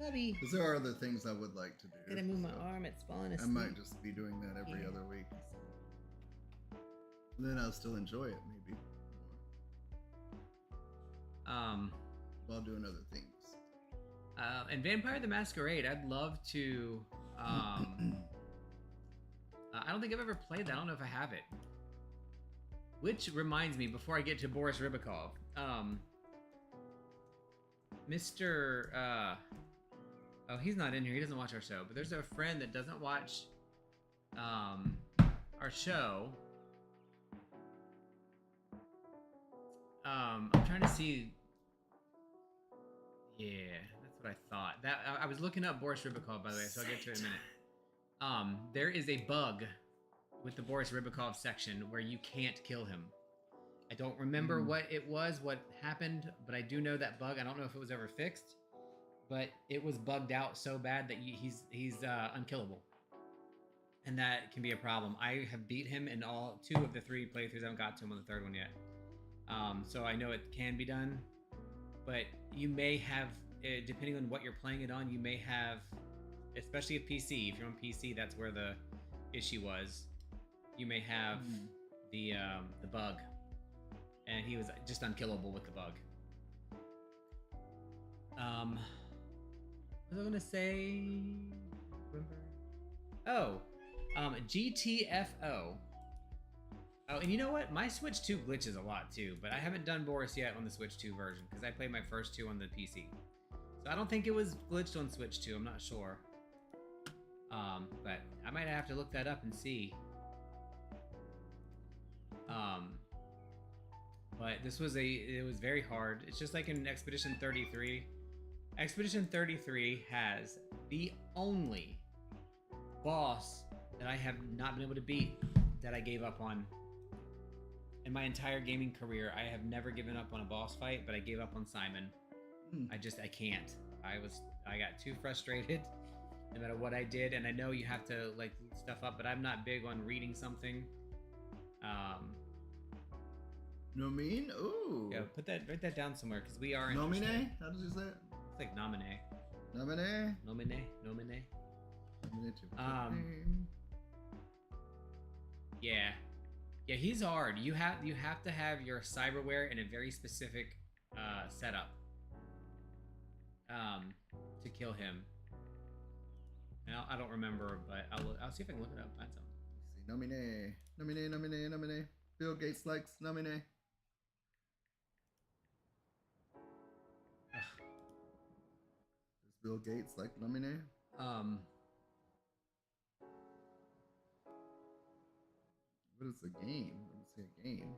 Bubby. Because there are other things I would like to do. Gotta move my arm, it's falling asleep. I might just be doing that every other week. And then I'll still enjoy it, maybe. While doing other things. And Vampire the Masquerade, I'd love to... I don't think I've ever played that. I don't know if I have it. Which reminds me, before I get to Boris Rybakov, Mr. Oh, he's not in here. He doesn't watch our show. But there's a friend that doesn't watch our show. I'm trying to see. Yeah, that's what I thought. I was looking up Boris Rybakov, by the way, so I'll get to it in a minute. There is a bug with the Boris Rybakov section where you can't kill him. I don't remember what it was, what happened, but I do know that bug. I don't know if it was ever fixed, but it was bugged out so bad that he's unkillable. And that can be a problem. I have beat him in all 2 of the 3 playthroughs. I haven't got to him on the 3rd one yet. So I know it can be done, but you may have, depending on what you're playing it on, you may have, especially if PC, if you're on PC, that's where the issue was. You may have the bug, and he was just unkillable with the bug. What was I gonna say? Oh, GTFO. Oh, and you know what? My Switch 2 glitches a lot too, but I haven't done Boris yet on the Switch 2 version because I played my first 2 on the PC. So I don't think it was glitched on Switch 2. I'm not sure. But I might have to look that up and see. But this was it was very hard. It's just like in Expedition 33. Expedition 33 has the only boss that I have not been able to beat that I gave up on. In my entire gaming career, I have never given up on a boss fight, but I gave up on Simon. I can't. I got too frustrated no matter what I did, and I know you have to like look stuff up, but I'm not big on reading something. Nomine? Ooh. Yeah, write that down somewhere because we are Nomine? How did you say it? It's like nominee. Nomine? Nomine. Nomine too. Yeah, he's hard. You have to have your cyberware in a very specific setup to kill him. And I don't remember, but I'll see if I can look it up and find something. Let's see. Nomine. Bill Gates likes Nomine. Does Bill Gates like Nomine? What is the game? Let's see a game.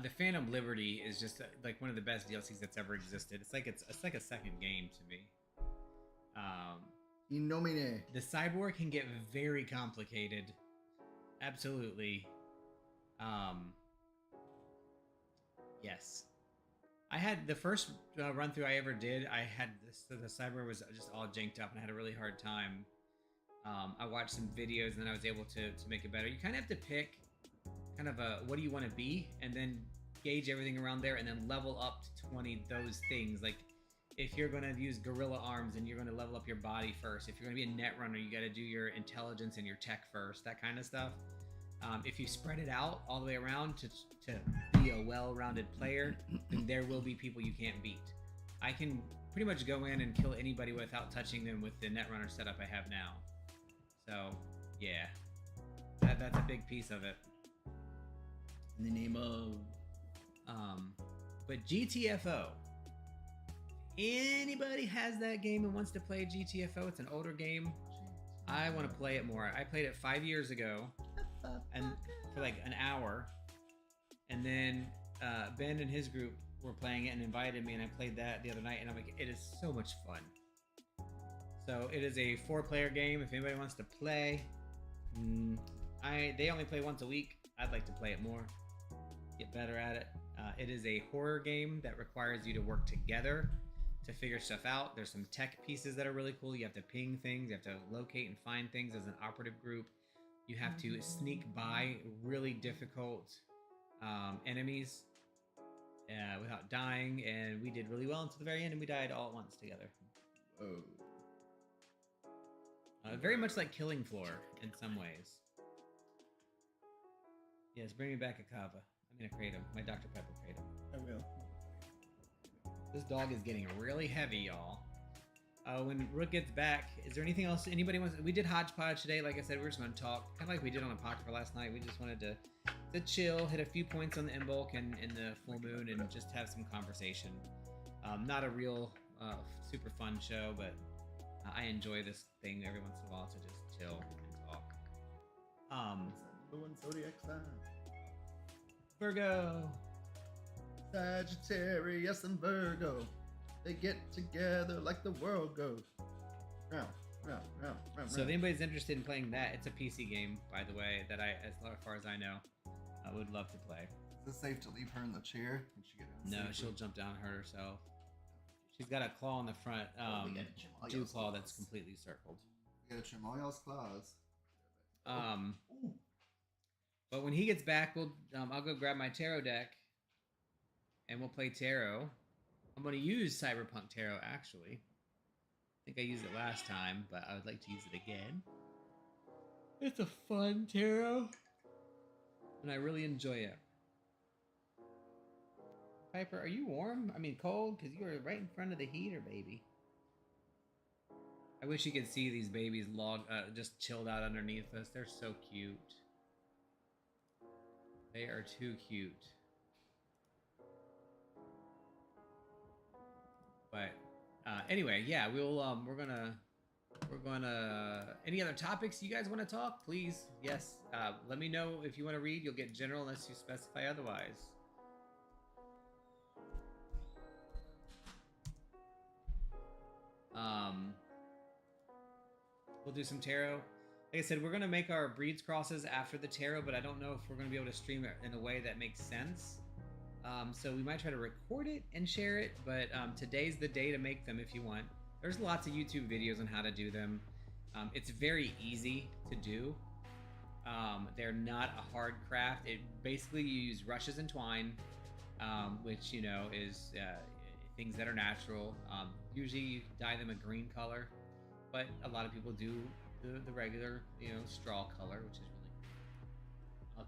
The Phantom Liberty is just like one of the best DLCs that's ever existed. It's like a second game to me. Inomine. The cyborg can get very complicated. Absolutely. Yes. I had the first run through I ever did. I had this. The cyborg was just all janked up, and I had a really hard time. I watched some videos, and then I was able to make it better. You kind of have to pick kind of a what do you want to be, and then gauge everything around there, and then level up to 20 those things. Like if you're going to use gorilla arms, and you're going to level up your body first. If you're going to be a net runner, you got to do your intelligence and your tech first. That kind of stuff. If you spread it out all the way around to be a well-rounded player, then there will be people you can't beat. I can pretty much go in and kill anybody without touching them with the netrunner setup I have now. So, yeah, that's a big piece of it. In the name of... But GTFO. Anybody has that game and wants to play GTFO? It's an older game. I want to play it more. I played it 5 years ago, and for like an hour, and then Ben and his group were playing it and invited me, and I played that the other night, and I'm like, it is so much fun. So it is a 4-player game. If anybody wants to play, they only play once a week. I'd like to play it more, get better at it. It is a horror game that requires you to work together to figure stuff out. There's some tech pieces that are really cool. You have to ping things, you have to locate and find things as an operative group. You have to sneak by really difficult enemies without dying, and we did really well until the very end, and we died all at once together. Oh. Very much like Killing Floor in some ways. Yes, bring me back a kava. I'm gonna kratom. My Dr. Pepper kratom. I will. This dog is getting really heavy, y'all. When Rook gets back, is there anything else anybody wants? We did hodgepodge today. Like I said, we're just going to talk, kind of like we did on Apocrypha last night. We just wanted to chill, hit a few points on the Imbolc and the full moon, and just have some conversation. Not a real super fun show, but I enjoy this thing every once in a while to just chill and talk. Number one zodiac sign. Virgo. Sagittarius and Virgo. They get together like the world goes. Round. So if anybody's interested in playing that, it's a PC game, by the way, that as far as I know, I would love to play. Is it safe to leave her in the chair? Can she get in? No, safely? she'll jump down and hurt herself. She's got a claw on the front, dew claw that's completely circled. We gotta trim all y'all's claws. But when he gets back, I'll go grab my tarot deck, and we'll play tarot. I'm going to use Cyberpunk Tarot, actually. I think I used it last time, but I would like to use it again. It's a fun tarot, and I really enjoy it. Piper, are you warm? I mean cold? Because you were right in front of the heater, baby. I wish you could see these babies just chilled out underneath us. They're so cute. They are too cute. But anyway, yeah, we're gonna any other topics you guys want to talk, please? Yes, let me know. If you want to read, you'll get general unless you specify otherwise. We'll do some tarot. Like I said, we're gonna make our breeds crosses after the tarot, but I don't know if we're gonna be able to stream it in a way that makes sense. So we might try to record it and share it, but today's the day to make them if you want. There's lots of YouTube videos on how to do them. It's very easy to do. They're not a hard craft. Basically you use rushes and twine, which is things that are natural. Usually you dye them a green color, but a lot of people do the regular straw color, which is really cool.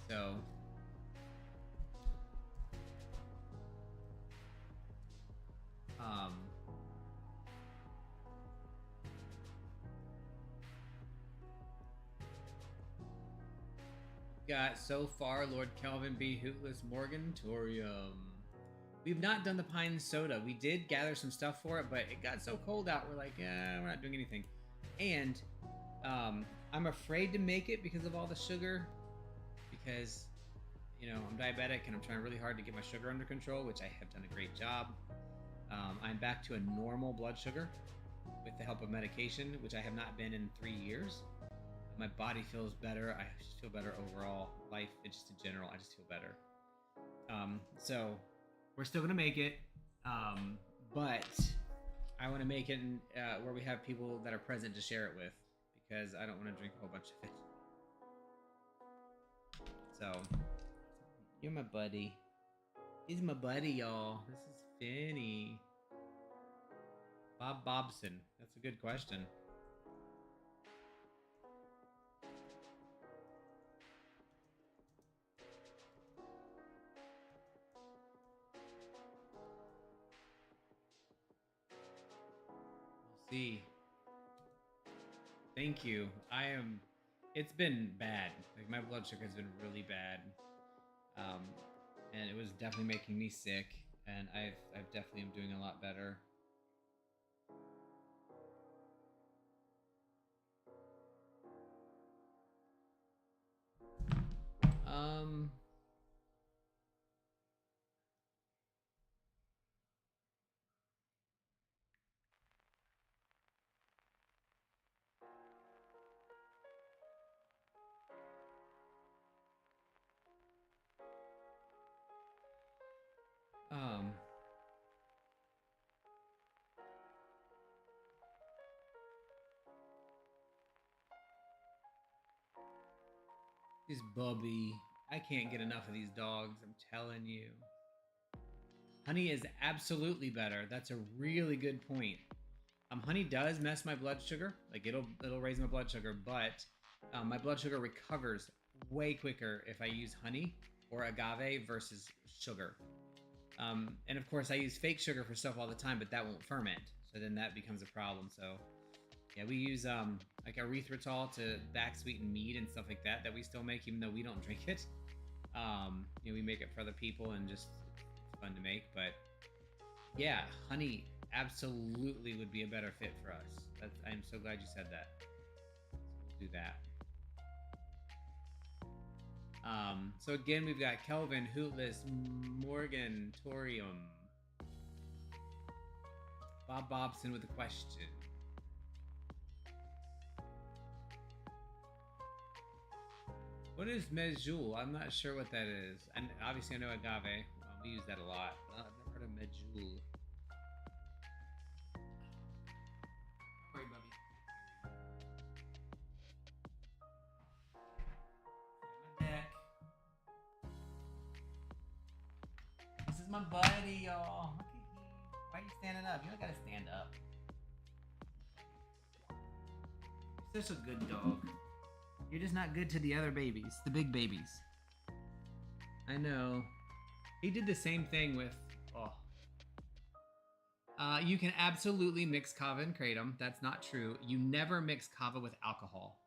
So got so far Lord Kelvin B. Hootless Morgantorium. We've not done the pine soda. We did gather some stuff for it, but it got so cold out, we're like, we're not doing anything. And I'm afraid to make it because of all the sugar, because, you know, I'm diabetic and I'm trying really hard to get my sugar under control, which I have done a great job. I'm back to a normal blood sugar with the help of medication, which I have not been in 3 years. My body feels better. I just feel better overall. Life, just in general, I just feel better. So we're still gonna make it, but I want to make it where we have people that are present to share it with, because I don't want to drink a whole bunch of it. So you're my buddy. He's my buddy, y'all. This is Finny. Bob Bobson. That's a good question. We'll see. Thank you. It's been bad. Like, my blood sugar has been really bad. And it was definitely making me sick, and I've definitely am doing a lot better. This Bubby. I can't get enough of these dogs, I'm telling you. Honey is absolutely better. That's a really good point. Honey does mess my blood sugar. Like, it'll raise my blood sugar, but my blood sugar recovers way quicker if I use honey or agave versus sugar. And of course, I use fake sugar for stuff all the time, but that won't ferment. So then that becomes a problem. So yeah, we use like erythritol to back sweeten mead and stuff like that we still make, even though we don't drink it. You know, we make it for other people, and just it's fun to make. But yeah, honey absolutely would be a better fit for us. I'm so glad you said that. So we'll do that. So again, we've got Kelvin, Hootless, Morgan, Torium, Bob Bobson with a question. What is medjool? I'm not sure what that is. And obviously I know agave. We use that a lot. I've never heard of medjool. Don't worry, Bubby. My neck. This is my buddy, y'all. Look at him. Why are you standing up? You don't gotta stand up. You're such a good dog. You're just not good to the other babies, the big babies. I know. He did the same thing with... you can absolutely mix kava and kratom. That's not true. You never mix kava with alcohol.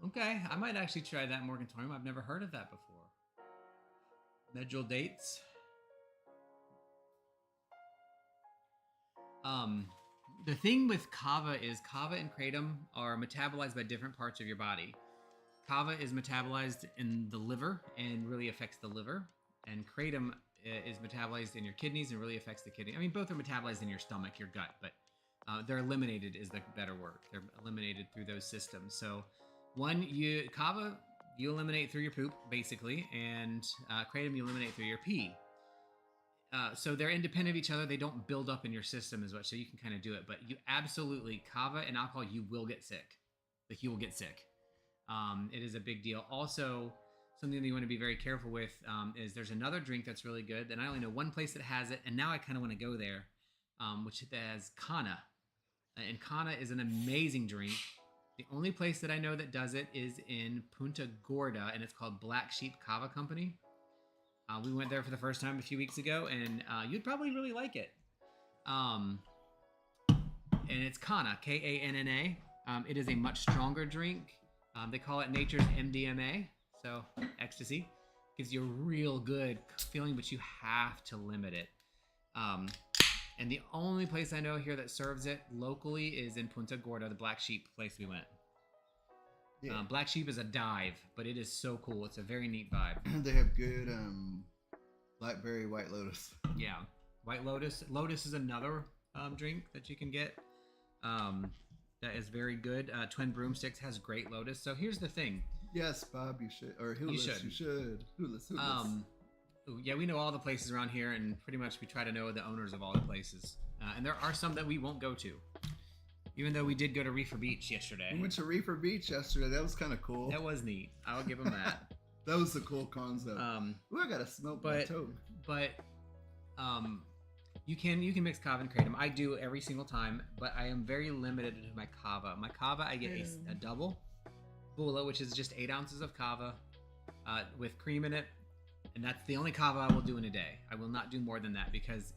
Okay. I might actually try that, Morgantorium. I've never heard of that before. Medjool dates. The thing with kava is kava and kratom are metabolized by different parts of your body. Kava is metabolized in the liver and really affects the liver. And kratom is metabolized in your kidneys and really affects the kidney. I mean, both are metabolized in your stomach, your gut, but they're eliminated is the better word. They're eliminated through those systems. So kava, you eliminate through your poop, basically, and kratom you eliminate through your pee. So they're independent of each other. They don't build up in your system as much, so you can kind of do it. But you absolutely, kava and alcohol, you will get sick. Like, you will get sick. It is a big deal. Also, something that you want to be very careful with is there's another drink that's really good, and I only know one place that has it, and now I kind of want to go there, which has Kana. And Kana is an amazing drink. The only place that I know that does it is in Punta Gorda, and it's called Black Sheep Kava Company. We went there for the first time a few weeks ago, and you'd probably really like it. And it's Kana, Kanna. It is a much stronger drink. They call it nature's MDMA, so ecstasy. Gives you a real good feeling, but you have to limit it. And the only place I know here that serves it locally is in Punta Gorda, the Black Sheep place we went. Yeah. Black Sheep is a dive, but it is so cool. It's a very neat vibe. They have good blackberry white lotus. Yeah. White Lotus. Lotus is another drink that you can get. That is very good. Twin Broomsticks has great Lotus. So here's the thing. Yes, Bob, you should. Or Hulis, you should. Hulis. Yeah, we know all the places around here, and pretty much we try to know the owners of all the places. And there are some that we won't go to. Even though we did go to Reefer Beach yesterday. We went to Reefer Beach yesterday. That was kind of cool. That was neat. I'll give them that. That was a cool concept. Ooh, I gotta smoke my toke. But you can mix kava and kratom. I do every single time, but I am very limited to my kava. My kava, I get a double bula, which is just 8 ounces of kava with cream in it, and that's the only kava I will do in a day. I will not do more than that because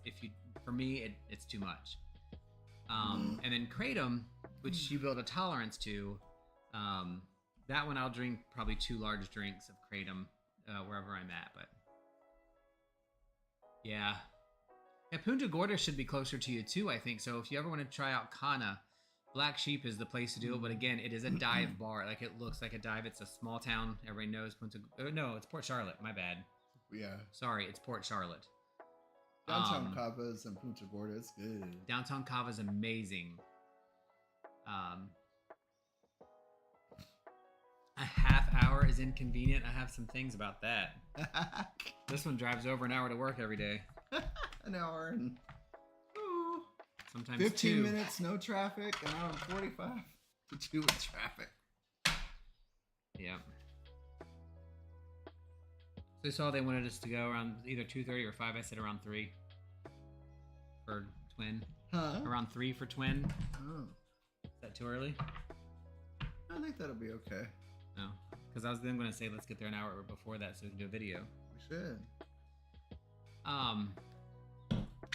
for me, it's too much. And then kratom, which you build a tolerance to, that one I'll drink probably 2 large drinks of kratom wherever I'm at. But yeah, Punta Gorda should be closer to you too, I think. So if you ever want to try out Kana, Black Sheep is the place to do it. But again, it is a dive bar. Like, it looks like a dive. It's a small town. Everybody knows no, it's Port Charlotte. My bad. Yeah. Sorry, it's Port Charlotte. Downtown Cava's and Punta Gorda is good. Downtown Cava is amazing. A half hour is inconvenient. I have some things about that. This one drives over an hour to work every day. An hour and sometimes 15 2 minutes, no traffic. An hour and 45 to 2 with traffic. Yeah. So they saw they wanted us to go around either 2:30 or 5. I said around 3 for twin. Huh? Around 3 for twin. Oh. Is that too early? I think that'll be okay. No, because I was then going to say let's get there an hour before that so we can do a video. We should.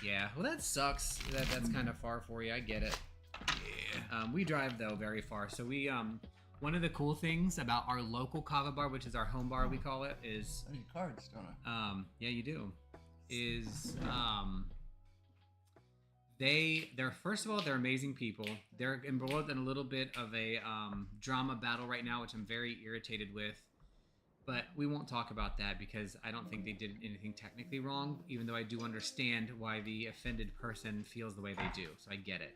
Yeah. Well, that sucks. That's kind of far for you. I get it. Yeah. We drive though very far. So we one of the cool things about our local kava bar, which is our home bar, we call it, is I need cards, don't I? Yeah, you do. Is they're first of all, they're amazing people. They're embroiled in a little bit of a drama battle right now, which I'm very irritated with. But we won't talk about that because I don't think they did anything technically wrong, even though I do understand why the offended person feels the way they do. So I get it.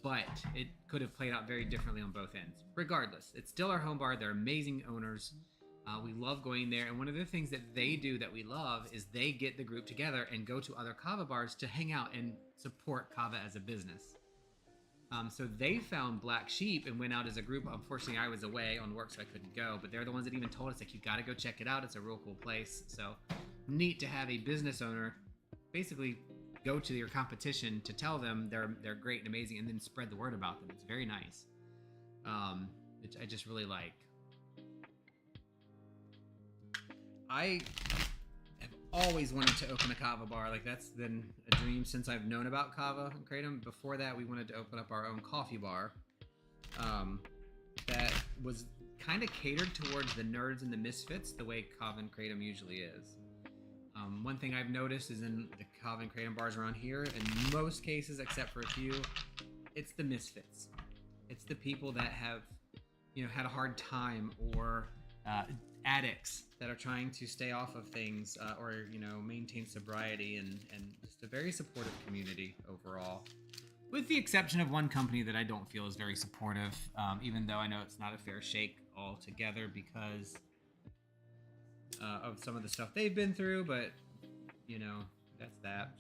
But it could have played out very differently on both ends. Regardless, it's still our home bar. They're amazing owners. We love going there. And one of the things that they do that we love is they get the group together and go to other kava bars to hang out and support kava as a business. So they found Black Sheep and went out as a group. Unfortunately, I was away on work, so I couldn't go. But they're the ones that even told us, like, you got to go check it out. It's a real cool place. So neat to have a business owner basically go to your competition to tell them they're great and amazing, and then spread the word about them. It's very nice, which I just really like. I have always wanted to open a kava bar. Like, that's been a dream since I've known about kava and kratom. Before that, we wanted to open up our own coffee bar that was kind of catered towards the nerds and the misfits, the way kava and kratom usually is. One thing I've noticed is in the kava and kratom bars around here, in most cases, except for a few, it's the misfits. It's the people that have, had a hard time, or addicts that are trying to stay off of things, or maintain sobriety, and just a very supportive community overall. With the exception of one company that I don't feel is very supportive, even though I know it's not a fair shake altogether because of some of the stuff they've been through, but that's that.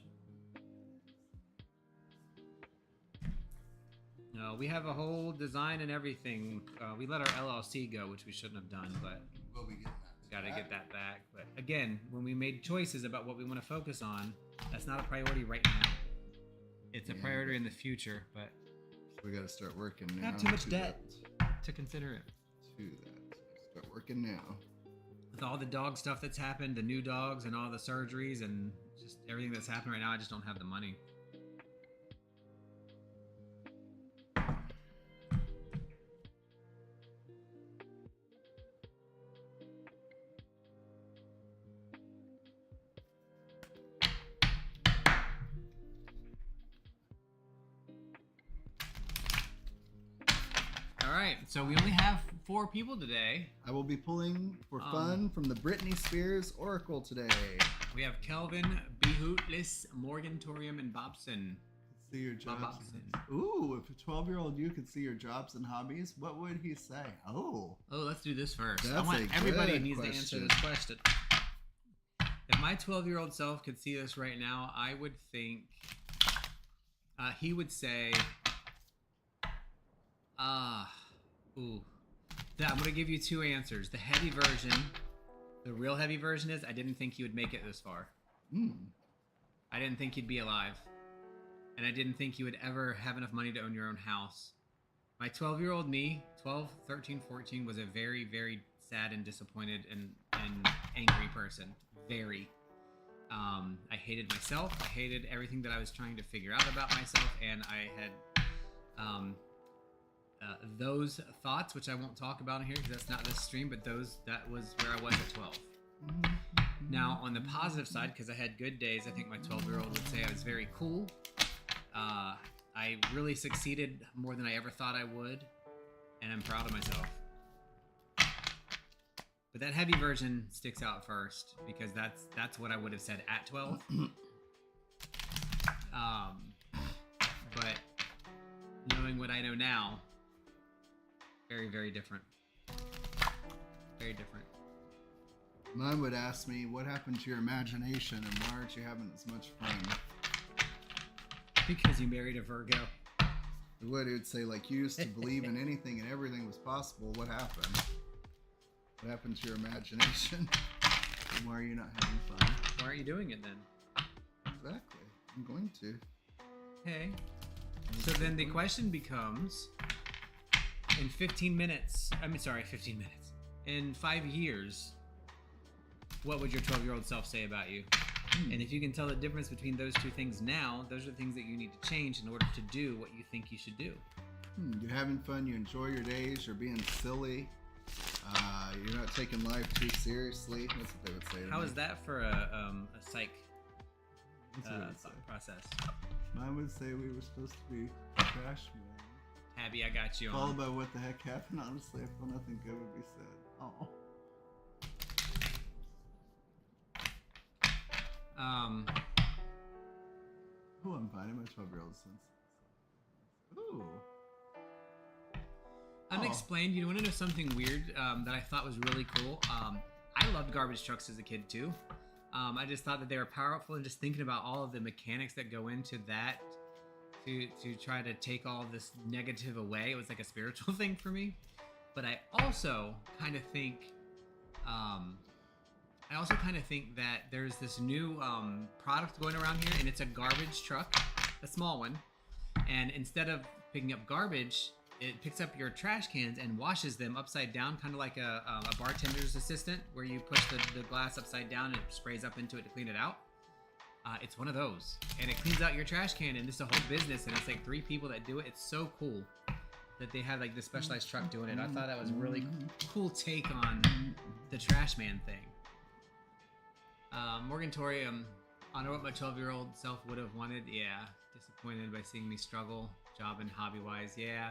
No, we have a whole design and everything. We let our LLC go, which we shouldn't have done, but We'll be getting that. gotta get that back. But again, when we made choices about what we want to focus on, that's not a priority right now. It's a priority in the future, but We got to start working now. not too much to debt that. to consider it. To that. Start working now. With all the dog stuff that's happened, the new dogs and all the surgeries and just everything that's happened right now, I just don't have the money. right, so we only have 4 people today. I will be pulling for fun from the Britney Spears Oracle today. We have Kelvin, Behootlis, Morgantorium, and Bobson. See your jobs. Bobson. Ooh, if a 12-year-old you could see your jobs and hobbies, what would he say? Oh, let's do this first. That's Everybody good needs to answer this question. If my 12-year-old self could see this right now, I would think he would say, I'm going to give you 2 answers. The heavy version, the real heavy version is I didn't think he would make it this far. I didn't think he'd be alive. And I didn't think you would ever have enough money to own your own house. My 12-year-old me, 12, 13, 14, was a very, very sad and disappointed and angry person. Very. I hated myself. I hated everything that I was trying to figure out about myself. And I had those thoughts, which I won't talk about in here because that's not this stream, but that was where I was at 12. Now, on the positive side, because I had good days, I think my 12-year-old would say I was very cool. I really succeeded more than I ever thought I would, and I'm proud of myself. But that heavy version sticks out first because that's what I would have said at 12. But knowing what I know now, very, very different. Very different. Mine would ask me, what happened to your imagination and why aren't you having as much fun? Because you married a Virgo. It would say, like, you used to believe in anything and everything was possible. What happened? What happened to your imagination? And why are you not having fun? Why aren't you doing it then? Exactly. I'm going to. Okay. So then the question becomes, in 15 minutes, 15 minutes, in 5 years, what would your 12-year-old self say about you? And if you can tell the difference between those 2 things now, those are the things that you need to change in order to do what you think you should do. You're having fun, you enjoy your days, you're being silly, you're not taking life too seriously. That's what they would say to How me. is that for a psych Thought process? Mine would say we were supposed to be trash men. Abby, I got you on. Followed by what the heck happened. Honestly, I feel nothing good would be said. Oh. Oh, I'm finding my 12-year-old sense. Ooh. Unexplained. You want to know something weird that I thought was really cool? I loved garbage trucks as a kid too. I just thought that they were powerful, and just thinking about all of the mechanics that go into that to try to take all of this negative away. It was like a spiritual thing for me. But I also kind of think that there's this new product going around here, and it's a garbage truck, a small one. And instead of picking up garbage, it picks up your trash cans and washes them upside down, kind of like a bartender's assistant, where you push the glass upside down and it sprays up into it to clean it out. It's one of those, and it cleans out your trash can, and it's a whole business, and it's like 3 people that do it. It's so cool that they have like this specialized truck doing it. I thought that was a really cool take on the trash man thing. Morgantorium, I know what my 12-year-old self would have wanted. Yeah, disappointed by seeing me struggle, job and hobby-wise. Yeah,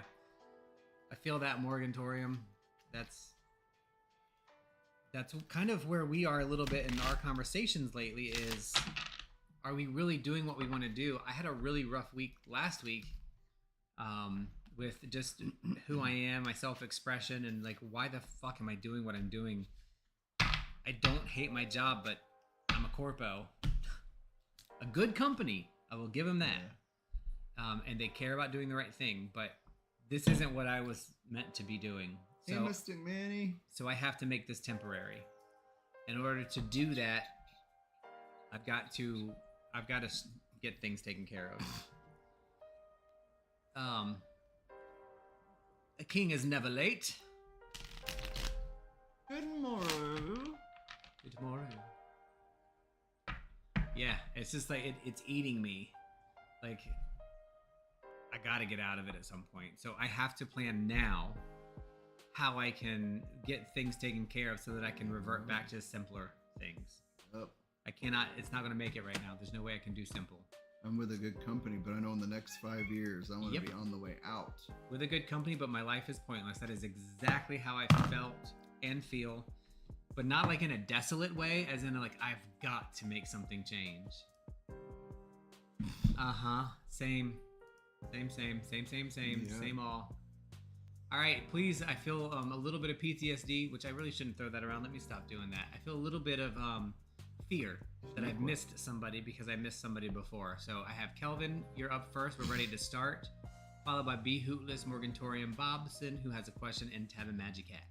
I feel that, Morgantorium. That's kind of where we are a little bit in our conversations lately is, are we really doing what we want to do? I had a really rough week last week with just who I am, my self-expression, and like, why the fuck am I doing what I'm doing? I don't hate my job, but I'm a corpo. A good company, I will give them that. And they care about doing the right thing, but this isn't what I was meant to be doing. Hey, Mr. Manny. So I have to make this temporary. In order to do that, I've got to get things taken care of. A king is never late. Good morrow. Good morning. Yeah, it's just like it's eating me. Like, I gotta get out of it at some point. So I have to plan now how I can get things taken care of so that I can revert back to simpler things. Up. I cannot, it's not gonna make it right now. There's no way I can do simple. I'm with a good company, but I know in the next 5 years, I want to Yep. be on the way out. With a good company, but my life is pointless. That is exactly how I felt and feel, but not like in a desolate way, as in like I've got to make something change. Same Yeah. same all. All right, please. I feel a little bit of PTSD, which I really shouldn't throw that around. Let me stop doing that. I feel a little bit of fear that I've missed somebody because I missed somebody before. So I have Kelvin. You're up first. We're ready to start. Followed by B. Hootless, Morgantorium Bobson, who has a question, and Tabby Magic Cat.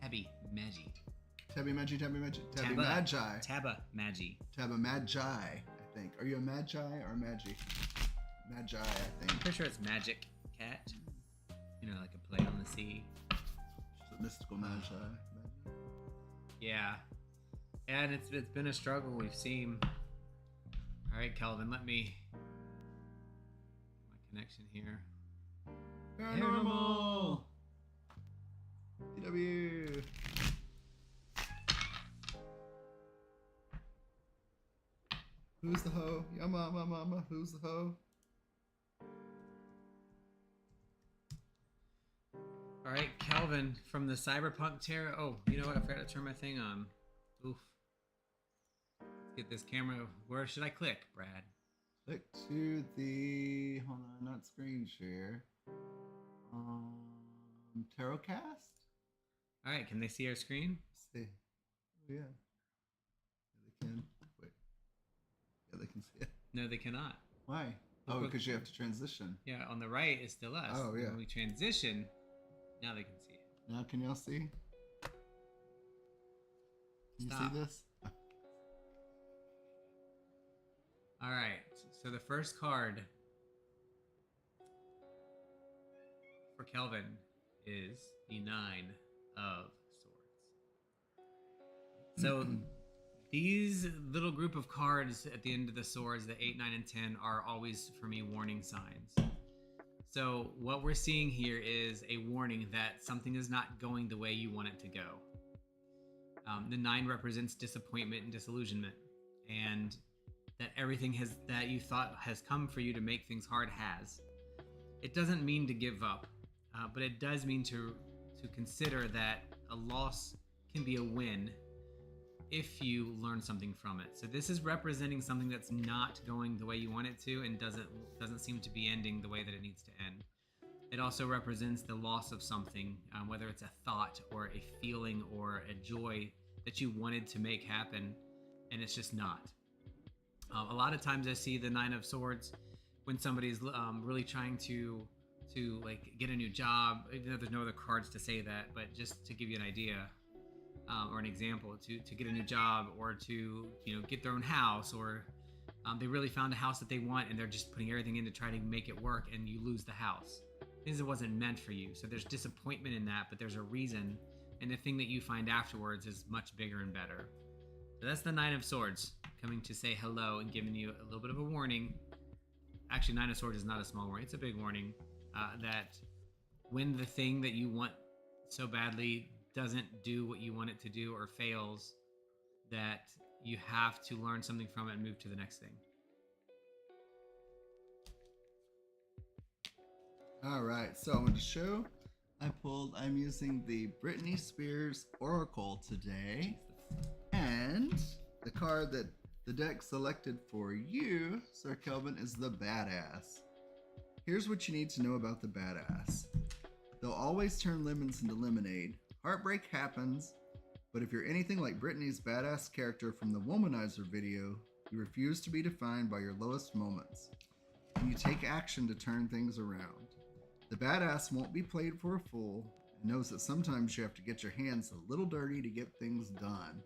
Tabby Magi. Tabby Magi. Tabba Magi. Tabba Magi, I think. Are you a Magi or a Magi? Magi, I I'm think. pretty sure it's Magic Cat. You know, like a play on the sea. She's a mystical Magi. Yeah. And it's been a struggle we've seen. All right, Kelvin, let me my connection here. Paranormal! TW! Who's the hoe? Yeah, mama, who's the hoe? All right, Kelvin from the Cyberpunk Terror. Oh, you know what? I forgot to turn my thing on. Oof. Let's get this camera. Where should I click, Brad? Click to the, hold on, not screen share. Tarotcast? All right, can they see our screen? Let's see. Oh, yeah. They can. Wait. Yeah, they can see it. No, they cannot. Why? Oh, because you have to transition. Yeah, on the right is still us. Oh, yeah. When we transition, now they can see it. Now can y'all see? Can Stop. you see this? All right, so the first card for Kelvin is the Nine of Swords. So these little group of cards at the end of the swords, the 8, 9, and 10, are always, for me, warning signs. So what we're seeing here is a warning that something is not going the way you want it to go. The 9 represents disappointment and disillusionment, and that everything that you thought has come for you to make things hard has. It doesn't mean to give up, but it does mean to consider that a loss can be a win if you learn something from it. So this is representing something that's not going the way you want it to and doesn't seem to be ending the way that it needs to end. It also represents the loss of something, whether it's a thought or a feeling or a joy that you wanted to make happen, and it's just not. A lot of times I see the 9 of Swords when somebody's really trying to like get a new job, even though there's no other cards to say that, but just to give you an idea or an example, to get a new job or to get their own house, or they really found a house that they want and they're just putting everything in to try to make it work, and you lose the house because it wasn't meant for you. So there's disappointment in that, but there's a reason, and the thing that you find afterwards is much bigger and better. So that's the 9 of Swords coming to say hello and giving you a little bit of a warning. Actually, 9 of Swords is not a small warning. It's a big warning that when the thing that you want so badly doesn't do what you want it to do or fails, that you have to learn something from it and move to the next thing. All right, so on the show, I'm using the Britney Spears Oracle today, and the card that the deck selected for you, Sir Kelvin, is the Badass. Here's what you need to know about the Badass. They'll always turn lemons into lemonade. Heartbreak happens, but if you're anything like Britney's badass character from the Womanizer video, you refuse to be defined by your lowest moments, and you take action to turn things around. The Badass won't be played for a fool and knows that sometimes you have to get your hands a little dirty to get things done.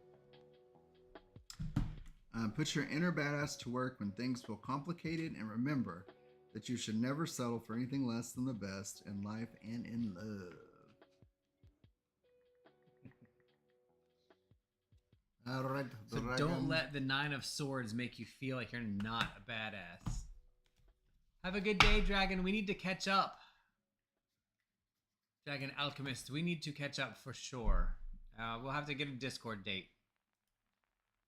Put your inner badass to work when things feel complicated, and remember that you should never settle for anything less than the best in life and in love. All right. So don't let the 9 of Swords make you feel like you're not a badass. Have a good day, Dragon. We need to catch up. Dragon Alchemist, we need to catch up for sure. We'll have to get a Discord date.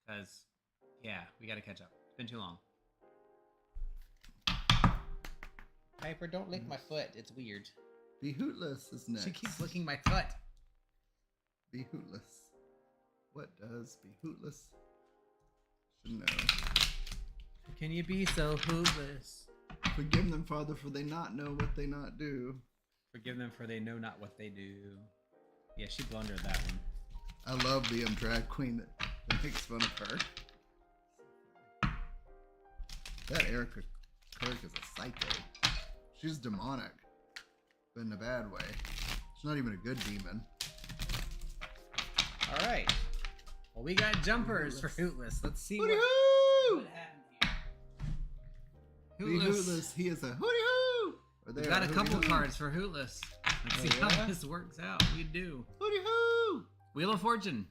Because, yeah, we got to catch up. It's been too long. Piper, don't lick my foot. It's weird. Behootless is next. She keeps licking my foot. Behootless. What does Behootless? Should know. Can you be so hootless? Forgive them, Father, for they not know what they not do. Forgive them, for they know not what they do. Yeah, she blundered that one. I love the drag queen that makes fun of her. That Erica Kirk is a psycho. She's demonic, but in a bad way. She's not even a good demon. All right. Well, we got jumpers for Hootless. Let's see what Hooty-hoo! happened here. Behootless, he is a hooty-hoo! We got a couple cards for Hootless. Let's see how this works out. We do. Hooty-hoo! Wheel of Fortune.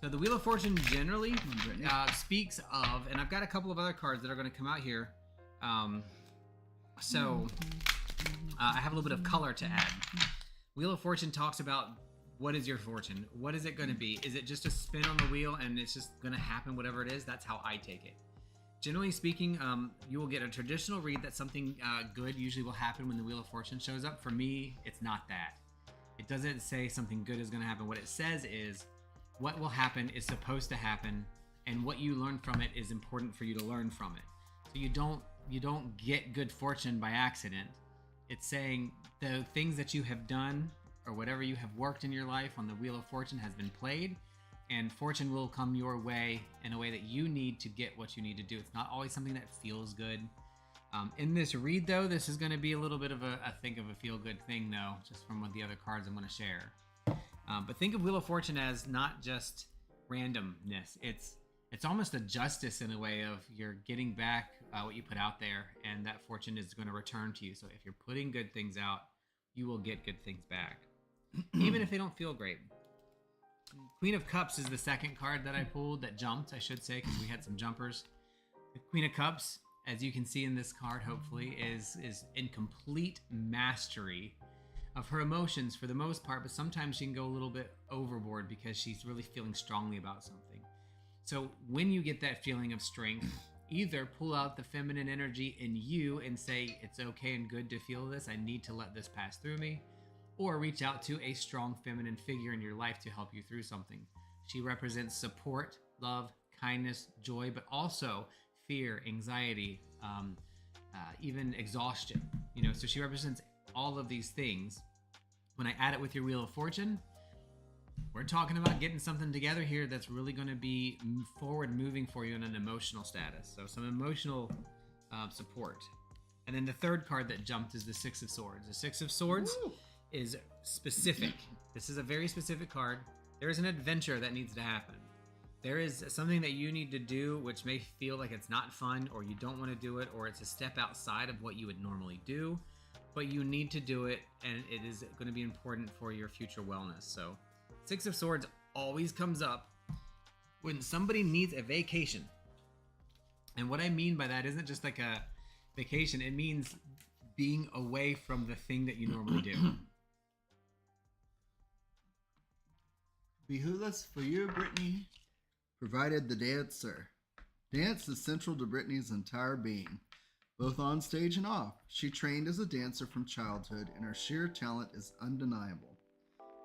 So the Wheel of Fortune generally speaks of, and I've got a couple of other cards that are going to come out here. I have a little bit of color to add. Wheel of Fortune talks about what is your fortune? What is it going to be? Is it just a spin on the wheel and it's just going to happen, whatever it is? That's how I take it. Generally speaking, you will get a traditional read that something good usually will happen when the Wheel of Fortune shows up. For me, it's not that. It doesn't say something good is going to happen. What it says is what will happen is supposed to happen, and what you learn from it is important for you to learn from it. So you don't get good fortune by accident. It's saying the things that you have done or whatever you have worked in your life on the Wheel of Fortune has been played, and fortune will come your way in a way that you need to get what you need to do. It's not always something that feels good. In this read, though, this is going to be a little bit of a feel-good thing, though, just from what the other cards I'm going to share. But think of Wheel of Fortune as not just randomness. It's almost a justice in a way of you're getting back what you put out there, and that fortune is going to return to you. So if you're putting good things out, you will get good things back, even if they don't feel great. Queen of Cups is the second card that I pulled that jumped, I should say, because we had some jumpers. The Queen of Cups, as you can see in this card, hopefully, is in complete mastery of her emotions for the most part, but sometimes she can go a little bit overboard because she's really feeling strongly about something. So when you get that feeling of strength, either pull out the feminine energy in you and say, it's okay and good to feel this, I need to let this pass through me, or reach out to a strong feminine figure in your life to help you through something. She represents support, love, kindness, joy, but also fear, anxiety, even exhaustion. So she represents all of these things. When I add it with your Wheel of Fortune, we're talking about getting something together here that's really going to be forward moving for you in an emotional status. So some emotional support. And then the third card that jumped is the Six of Swords. The Six of Swords is specific. This is a very specific card. There is an adventure that needs to happen. There is something that you need to do which may feel like it's not fun, or you don't want to do it, or it's a step outside of what you would normally do, but you need to do it, and it is going to be important for your future wellness. So Six of Swords always comes up when somebody needs a vacation. And what I mean by that isn't just like a vacation. It means being away from the thing that you normally do. Behootless for you, Brittany, provided the dancer. Dance is central to Brittany's entire being, both on stage and off. She trained as a dancer from childhood, and her sheer talent is undeniable.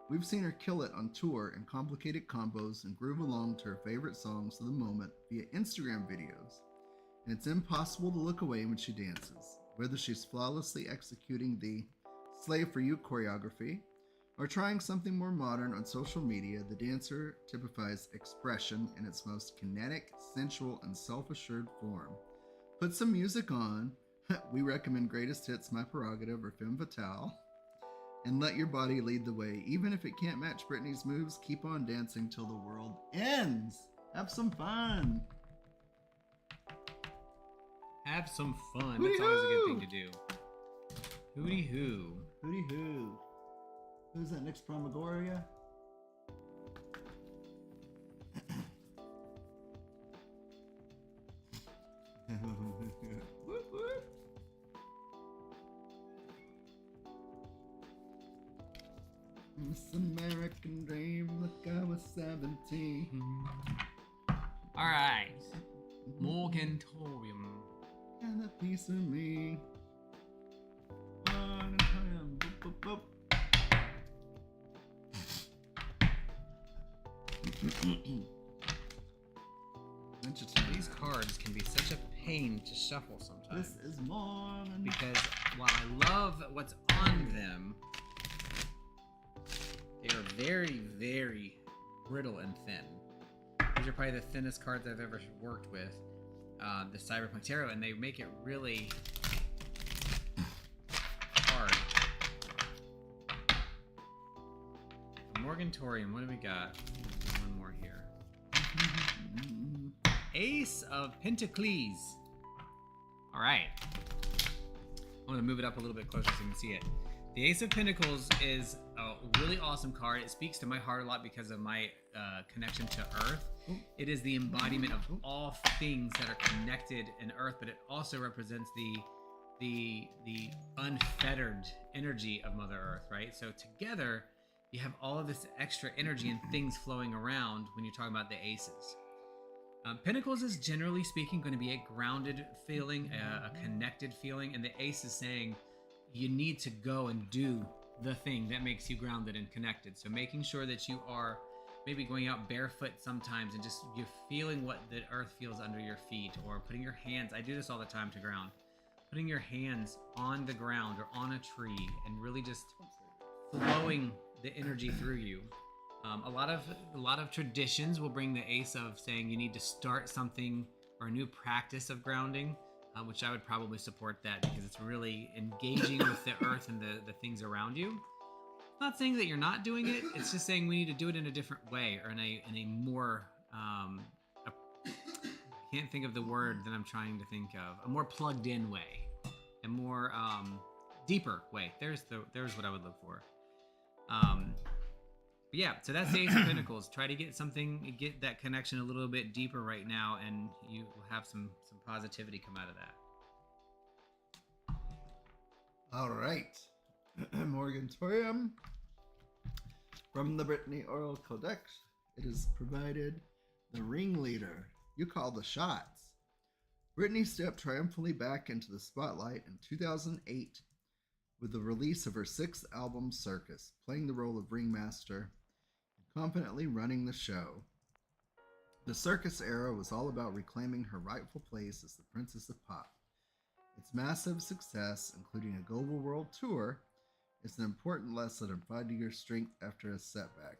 We've seen her kill it on tour in complicated combos and groove along to her favorite songs of the moment via Instagram videos. And it's impossible to look away when she dances, whether she's flawlessly executing the Slave for You choreography or trying something more modern on social media. The dancer typifies expression in its most kinetic, sensual, and self-assured form. Put some music on. We recommend Greatest Hits, My Prerogative, or Femme Fatale. And let your body lead the way. Even if it can't match Britney's moves, keep on dancing till the world ends. Have some fun. Have some fun. That's always a good thing to do. Hooty hoo. Hooty hoo. Who's that next Promagoria? Whoop, whoop. This American dream, like I was 17. Alright. Morgantorium. And a piece of me. boop, boop. Interesting. These cards can be such a pain to shuffle sometimes. This is more than Because while I love what's on them, they are very, very brittle and thin. These are probably the thinnest cards I've ever worked with, the Cyberpunk Tarot, and they make it really hard. Morgantorium, what do we got? One more here. Ace of Pentacles. All right. I'm going to move it up a little bit closer so you can see it. The Ace of Pentacles is a really awesome card. It speaks to my heart a lot because of my connection to Earth. It is the embodiment of all things that are connected in Earth, but it also represents the unfettered energy of Mother Earth, right? So together, you have all of this extra energy and things flowing around when you're talking about the aces. Pentacles is generally speaking going to be a grounded feeling, a connected feeling, and the ace is saying you need to go and do the thing that makes you grounded and connected. So making sure that you are maybe going out barefoot sometimes and just you're feeling what the earth feels under your feet, or putting your hands, I do this all the time to ground, putting your hands on the ground or on a tree and really just flowing the energy through you. A lot of traditions will bring the ace of saying you need to start something or a new practice of grounding, which I would probably support that because it's really engaging with the earth and the things around you. It's not saying that you're not doing it. It's just saying we need to do it in a different way, or in a more I can't think of the word that I'm trying to think of. A more plugged in way, a more deeper way. There's what I would look for. Yeah, so that's the Ace of Pentacles. Try to get that connection a little bit deeper right now, and you will have some positivity come out of that. All right. Morgantorium. From the Brittany Oral Codex, it is provided the ringleader. You call the shots. Brittany stepped triumphantly back into the spotlight in 2008 with the release of her 6th album, Circus, playing the role of ringmaster and confidently running the show. The Circus era was all about reclaiming her rightful place as the Princess of Pop. Its massive success, including a global world tour, is an important lesson in finding your strength after a setback.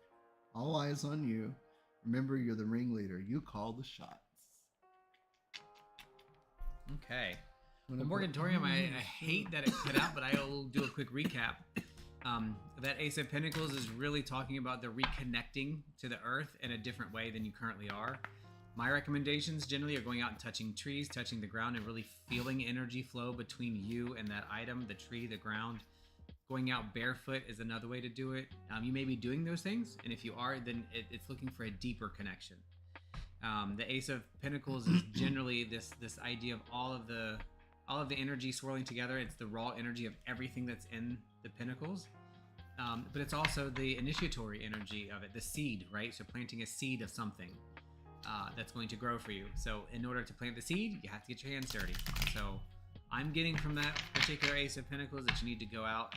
All eyes on you. Remember, you're the ringleader. You call the shots. Okay. Well, Morgantorium, I hate that it cut out, but I will do a quick recap. That Ace of Pentacles is really talking about the reconnecting to the earth in a different way than you currently are. My recommendations generally are going out and touching trees, touching the ground, and really feeling energy flow between you and that item, the tree, the ground. Going out barefoot is another way to do it. You may be doing those things, and if you are, then it's looking for a deeper connection. The Ace of Pentacles is generally this idea of all of the energy swirling together. It's the raw energy of everything that's in the pentacles. But it's also the initiatory energy of it, the seed, right? So planting a seed of something that's going to grow for you. So in order to plant the seed, you have to get your hands dirty. So I'm getting from that particular Ace of Pentacles that you need to go out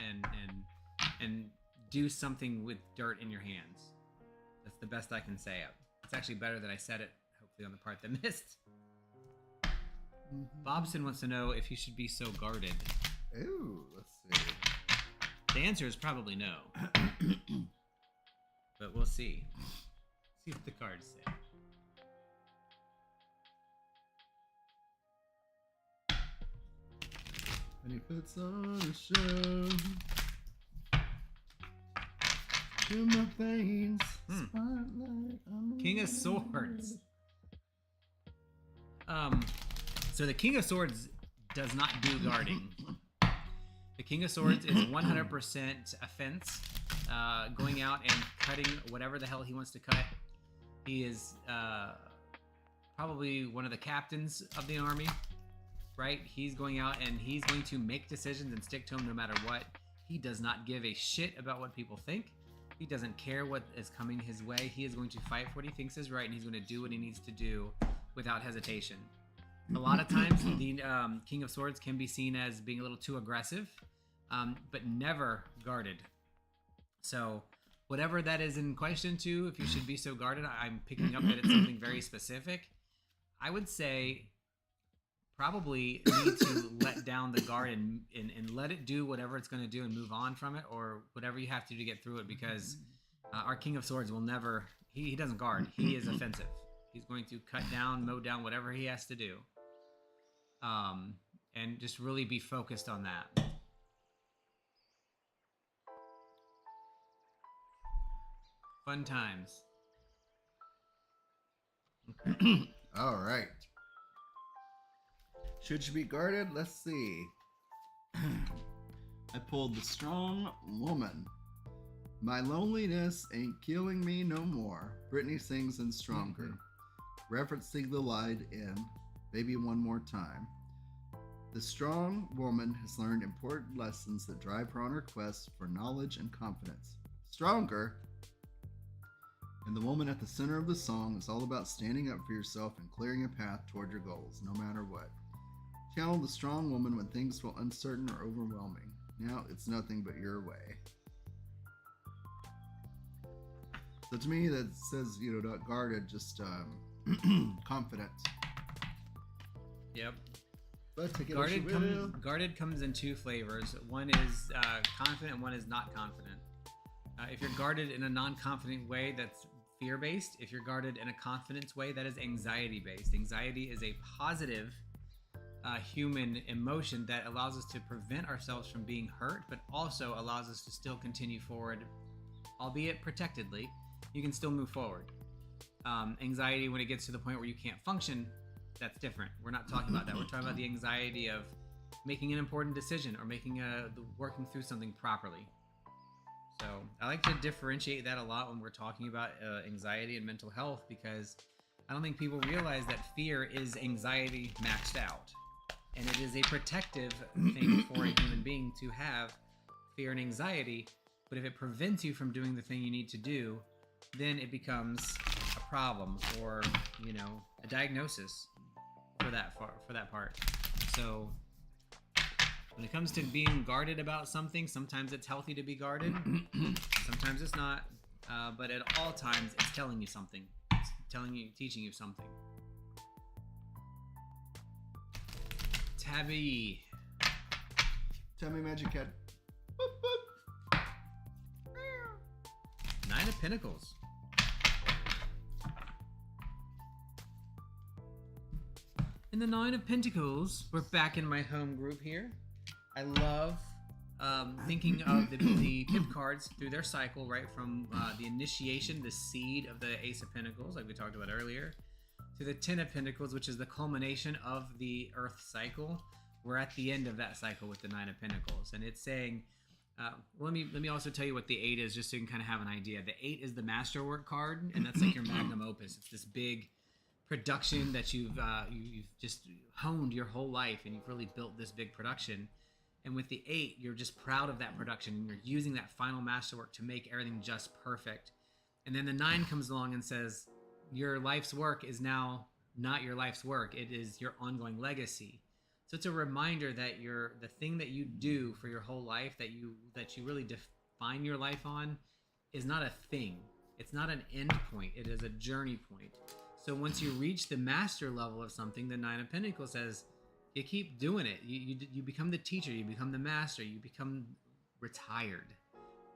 and do something with dirt in your hands. That's the best I can say. It's actually better that I said it, hopefully on the part that missed. Bobson wants to know if you should be so guarded. Ooh, let's see. The answer is probably no. But we'll see. See what the cards say. And he puts on a show. To my veins. Spotlight on King of Swords. So the King of Swords does not do guarding. The King of Swords is 100% offense, going out and cutting whatever the hell he wants to cut. He is probably one of the captains of the army, right? He's going out and he's going to make decisions and stick to them no matter what. He does not give a shit about what people think. He doesn't care what is coming his way. He is going to fight for what he thinks is right, and he's going to do what he needs to do without hesitation. A lot of times, the King of Swords can be seen as being a little too aggressive. but never guarded. So whatever that is in question to, if you should be so guarded, I'm picking up that it's something very specific. I would say probably need to let down the guard and let it do whatever it's going to do and move on from it, or whatever you have to do to get through it, because our King of Swords will never, he doesn't guard. He is offensive. He's going to cut down, mow down, whatever he has to do. And just really be focused on that. Fun times. Okay. All right. Should you be guarded? Let's see. I pulled the strong woman. My loneliness ain't killing me no more. Brittany sings in Stronger, referencing the line in Maybe One More Time. The strong woman has learned important lessons that drive her on her quest for knowledge and confidence. Stronger, and the woman at the center of the song, is all about standing up for yourself and clearing a path toward your goals, no matter what. Channel the strong woman when things feel uncertain or overwhelming. Now it's nothing but your way. So to me, that says, not guarded, just confident. Yep. But to get guarded comes in two flavors. One is confident, and one is not confident. If you're guarded in a non-confident way, that's fear-based. If you're guarded in a confidence way, that is anxiety-based. Anxiety is a positive human emotion that allows us to prevent ourselves from being hurt, but also allows us to still continue forward, albeit protectedly. You can still move forward. Anxiety, when it gets to the point where you can't function, that's different. We're not talking about that. We're talking about the anxiety of making an important decision or working through something properly. So I like to differentiate that a lot when we're talking about anxiety and mental health, because I don't think people realize that fear is anxiety maxed out. And it is a protective thing for a human being to have fear and anxiety. But if it prevents you from doing the thing you need to do, then it becomes a problem, or a diagnosis for that part. So when it comes to being guarded about something, sometimes it's healthy to be guarded, sometimes it's not, but at all times it's telling you something. It's teaching you something. Tabby Magic Cat. Nine of Pentacles. In the Nine of Pentacles, we're back in my home group here. I love thinking of the pip cards through their cycle, right from the initiation, the seed of the Ace of Pentacles, like we talked about earlier, to the Ten of Pentacles, which is the culmination of the Earth cycle. We're at the end of that cycle with the Nine of Pentacles, and it's saying, let me also tell you what the 8 is, just so you can kind of have an idea. The 8 is the masterwork card, and that's like your magnum opus. It's this big production that you've just honed your whole life, and you've really built this big production. And with the 8, you're just proud of that production, and you're using that final masterwork to make everything just perfect. And then the 9 comes along and says, your life's work is now not your life's work. It is your ongoing legacy. So it's a reminder that the thing that you do for your whole life, that you really define your life on, is not a thing. It's not an end point. It is a journey point. So once you reach the master level of something, the Nine of Pentacles says, you keep doing it. You become the teacher. You become the master. You become retired.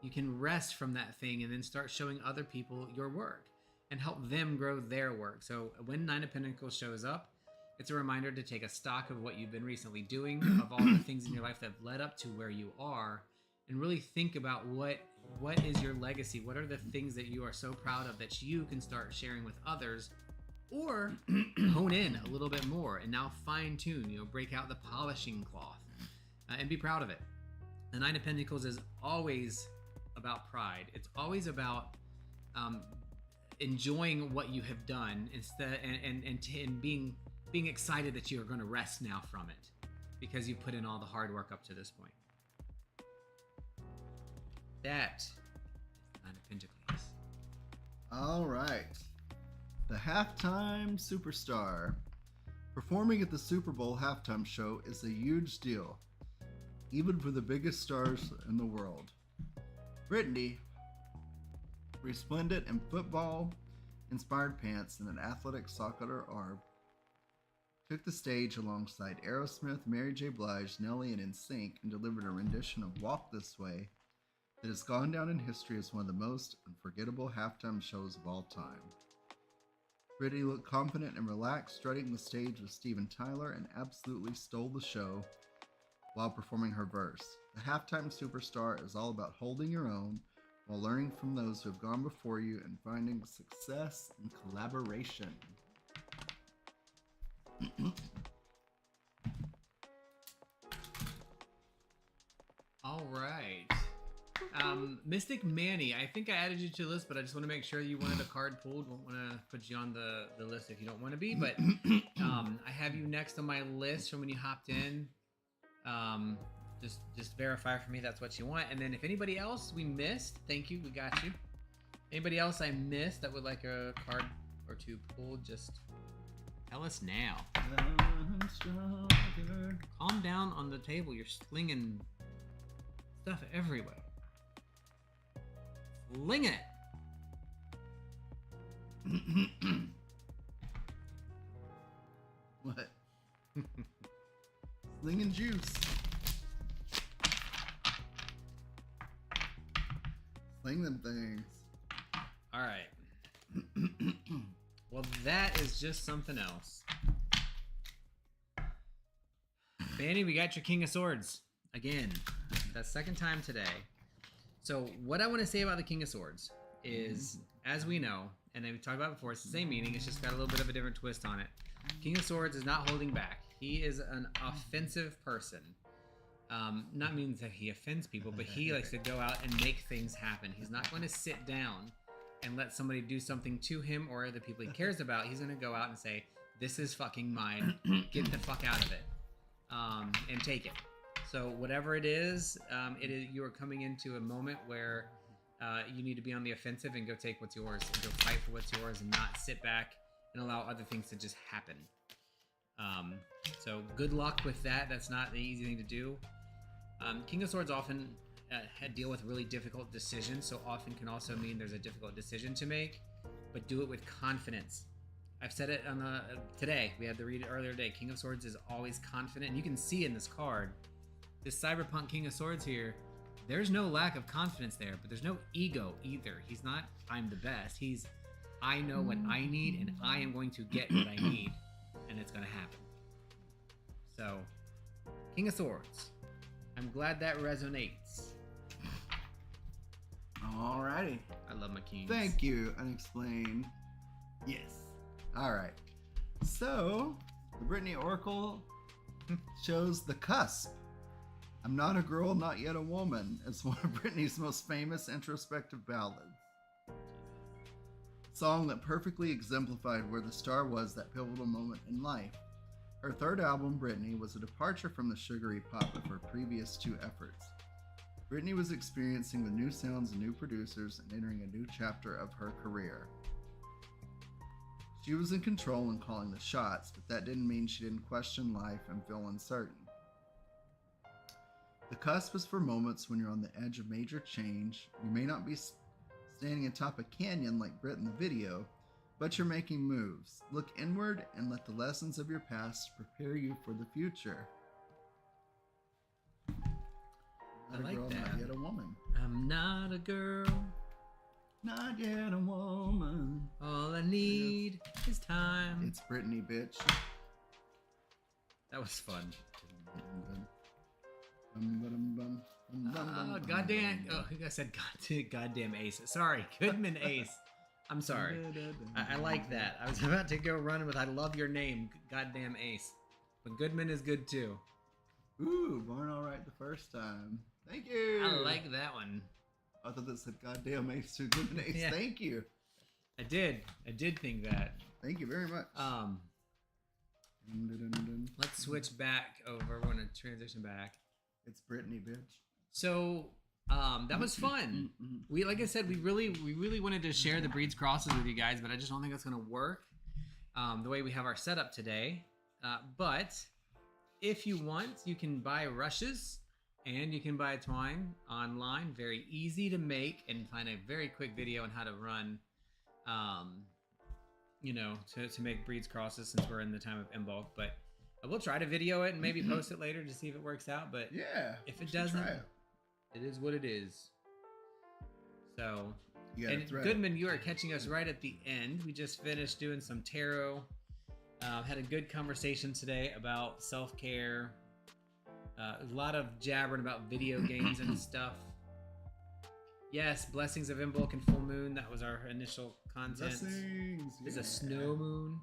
You can rest from that thing and then start showing other people your work and help them grow their work. So when Nine of Pentacles shows up, it's a reminder to take a stock of what you've been recently doing, of all the things in your life that have led up to where you are, and really think about what is your legacy? What are the things that you are so proud of that you can start sharing with others, or hone in a little bit more and now fine tune, break out the polishing cloth and be proud of it. The Nine of Pentacles is always about pride. It's always about enjoying what you have done instead, and being excited that you are going to rest now from it because you've put in all the hard work up to this point. That is Nine of Pentacles. All right. The halftime superstar. Performing at the Super Bowl halftime show is a huge deal. even for the biggest stars in the world. Brittany, resplendent in football-inspired pants and an athletic sock on her arm, took the stage alongside Aerosmith, Mary J. Blige, Nelly, and NSYNC and delivered a rendition of Walk This Way that has gone down in history as one of the most unforgettable halftime shows of all time. Brittany looked confident and relaxed, strutting the stage with Steven Tyler, and absolutely stole the show while performing her verse. The halftime superstar is all about holding your own while learning from those who have gone before you and finding success in collaboration. All right. Mystic Manny, I think I added you to the list, but I just want to make sure you wanted a card pulled. Won't want to put you on the list if you don't want to be, but I have you next on my list from when you hopped in. Just verify for me that's what you want. And then if anybody else we missed, thank you, we got you. Anybody else I missed that would like a card or two pulled, just tell us now. Calm down on the table. You're slinging stuff everywhere. Sling it. What? Slinging juice. Sling them things. All right. Well, that is just something else. Manny, we got your King of Swords again. That's second time today. So what I want to say about the King of Swords is, as we know, and we talked about before, it's the same meaning. It's just got a little bit of a different twist on it. King of Swords is not holding back. He is an offensive person. Not means that he offends people, but he likes to go out and make things happen. He's not going to sit down and let somebody do something to him or the people he cares about. He's going to go out and say, this is fucking mine. Get the fuck out of it. And take it. So whatever it is, you are coming into a moment where you need to be on the offensive and go take what's yours and go fight for what's yours and not sit back and allow other things to just happen. So good luck with that. That's not the easy thing to do. King of Swords often deal with really difficult decisions, so often can also mean there's a difficult decision to make, but do it with confidence. I've said it on today. We had to read it earlier today. King of Swords is always confident, and you can see in this card, this Cyberpunk King of Swords here, there's no lack of confidence there, but there's no ego either. He's not, I'm the best. He's, I know what I need, and I am going to get what I need, and it's going to happen. So, King of Swords. I'm glad that resonates. Alrighty. I love my kings. Thank you, Unexplained. Yes. Alright. So, the Brittany Oracle shows the cusp. I'm Not a Girl, Not Yet a Woman. It's one of Britney's most famous introspective ballads. A song that perfectly exemplified where the star was that pivotal moment in life. Her third album, Britney, was a departure from the sugary pop of her previous two efforts. Britney was experiencing the new sounds and new producers and entering a new chapter of her career. She was in control and calling the shots, but that didn't mean she didn't question life and feel uncertain. The cusp is for moments when you're on the edge of major change. You may not be standing atop a canyon like Britt in the video, but you're making moves. Look inward and let the lessons of your past prepare you for the future. Not I like a girl, that. Not yet a woman. I'm not a girl. Not yet a woman. All I need is time. It's Brittany, bitch. That was fun. Oh, goddamn. Oh, I said goddamn Ace. Sorry, Goodman Ace. I'm sorry. I like that. I was about to go run with I love your name, goddamn Ace. But Goodman is good too. Ooh, born all right the first time. Thank you. I like that one. I thought that said goddamn Ace to Goodman Ace. Yeah. Thank you. I did think that. Thank you very much. Let's switch back over. We're gonna transition back. It's Brittany, bitch. So that was fun. We, like I said, we really wanted to share the breeds crosses with you guys, but I just don't think it's gonna work the way we have our setup today. But if you want, you can buy rushes And you can buy twine online. Very easy to make, and find a very quick video on how to run, you know, to make breeds crosses, since we're in the time of in-bulk. But I will try to video it and maybe post it later to see if it works out. But yeah, if it doesn't, it is what it is. So, and Goodman, you are catching us right at the end. We just finished doing some tarot. Had a good conversation today about self-care. A lot of jabbering about video games and stuff. Yes, blessings of Imbolc and full moon. That was our initial content. Blessings. It's a snow moon.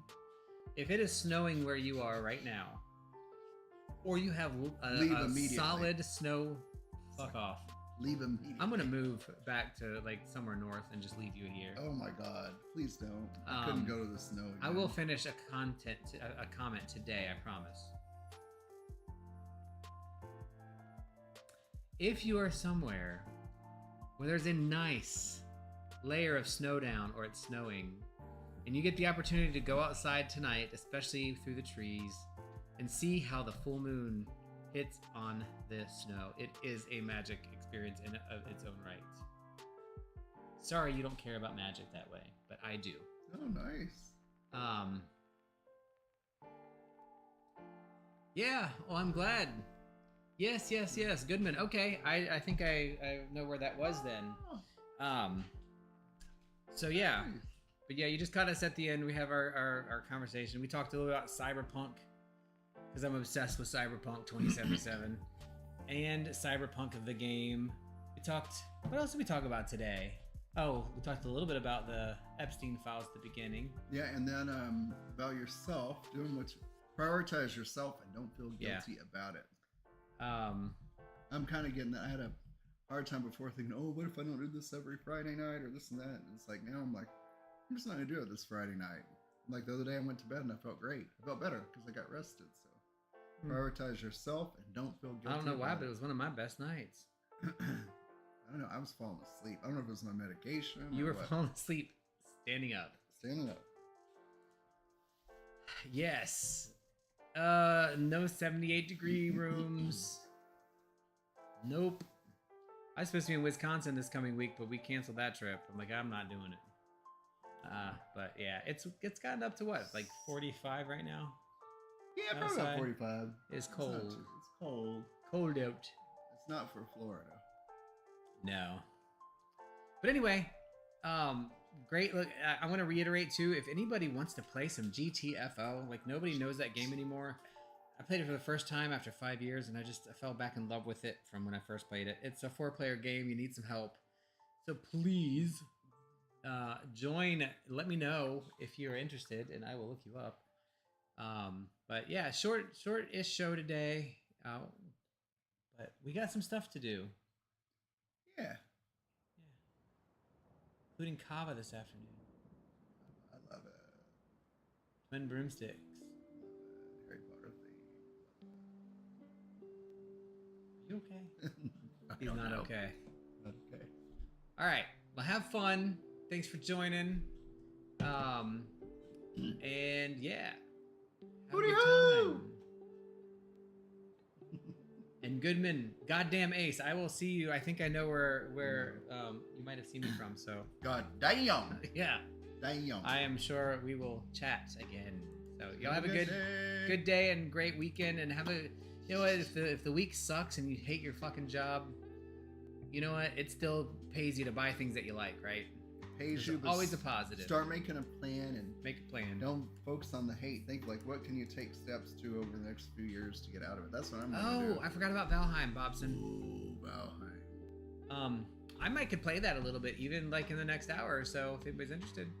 If it is snowing where you are right now, or you have a solid snow, fuck off. Leave immediately. I'm gonna move back to like somewhere north and just leave you here. Oh my god, please don't. I couldn't go to the snow again. I will finish a comment today, I promise. If you are somewhere where there's a nice layer of snow down, or it's snowing, and you get the opportunity to go outside tonight, especially through the trees, and see how the full moon hits on the snow, it is a magic experience in of its own right. Sorry you don't care about magic that way, but I do. Oh, nice. Yeah, well, I'm glad. Yes. Goodman. Okay, I think I know where that was then. So yeah. But yeah, you just caught us at the end. We have our conversation. We talked a little about Cyberpunk, because I'm obsessed with Cyberpunk 2077 and Cyberpunk of the game. We talked, what else did we talk about today? Oh, we talked a little bit about the Epstein files at the beginning. Yeah, and then about yourself, prioritize yourself and don't feel guilty about it. I'm kind of getting that. I had a hard time before thinking, oh, what if I don't do this every Friday night or this and that? And it's like, now I'm like, I'm just not gonna do it this Friday night. Like the other day I went to bed and I felt great. I felt better because I got rested. So prioritize yourself and don't feel guilty. I don't know why, but it was one of my best nights. I don't know. I was falling asleep. I don't know if it was my medication. You were falling asleep standing up. Standing up. Yes. No 78-degree rooms. Nope. I was supposed to be in Wisconsin this coming week, but we canceled that trip. I'm like, I'm not doing it. But yeah, it's gotten up to what, like 45 right now? Yeah, probably about 45. It's cold. It's cold. Cold out. It's not for Florida. No. But anyway, great. Look, I want to reiterate too, if anybody wants to play some GTFO, like nobody knows that game anymore. I played it for the first time after 5 years, and I fell back in love with it from when I first played it. It's a 4-player game. You need some help. So please join. Let me know if you're interested, and I will look you up. But yeah, short-ish show today. But we got some stuff to do. Yeah. Including Kava this afternoon. I love it. Twin broomsticks. Harry Potter theme. Are you okay? He's not okay. Not okay. All right. Well, have fun. Thanks for joining. And yeah. Have a good time. And Goodman, goddamn ace. I will see you. I think I know where you might have seen me from. So. God damn. Yeah. Damn. I am sure we will chat again. So y'all have a good day and great weekend, and have a, you know what, if the week sucks and you hate your fucking job, you know what, it still pays you to buy things that you like, right? Pays you, always a positive. Start making a plan and make a plan. Don't focus on the hate. Think like, what can you take steps to over the next few years to get out of it? That's what I'm gonna do. I forgot about Valheim, Bobson. Ooh, Valheim. I could play that a little bit, even like in the next hour or so, if anybody's interested.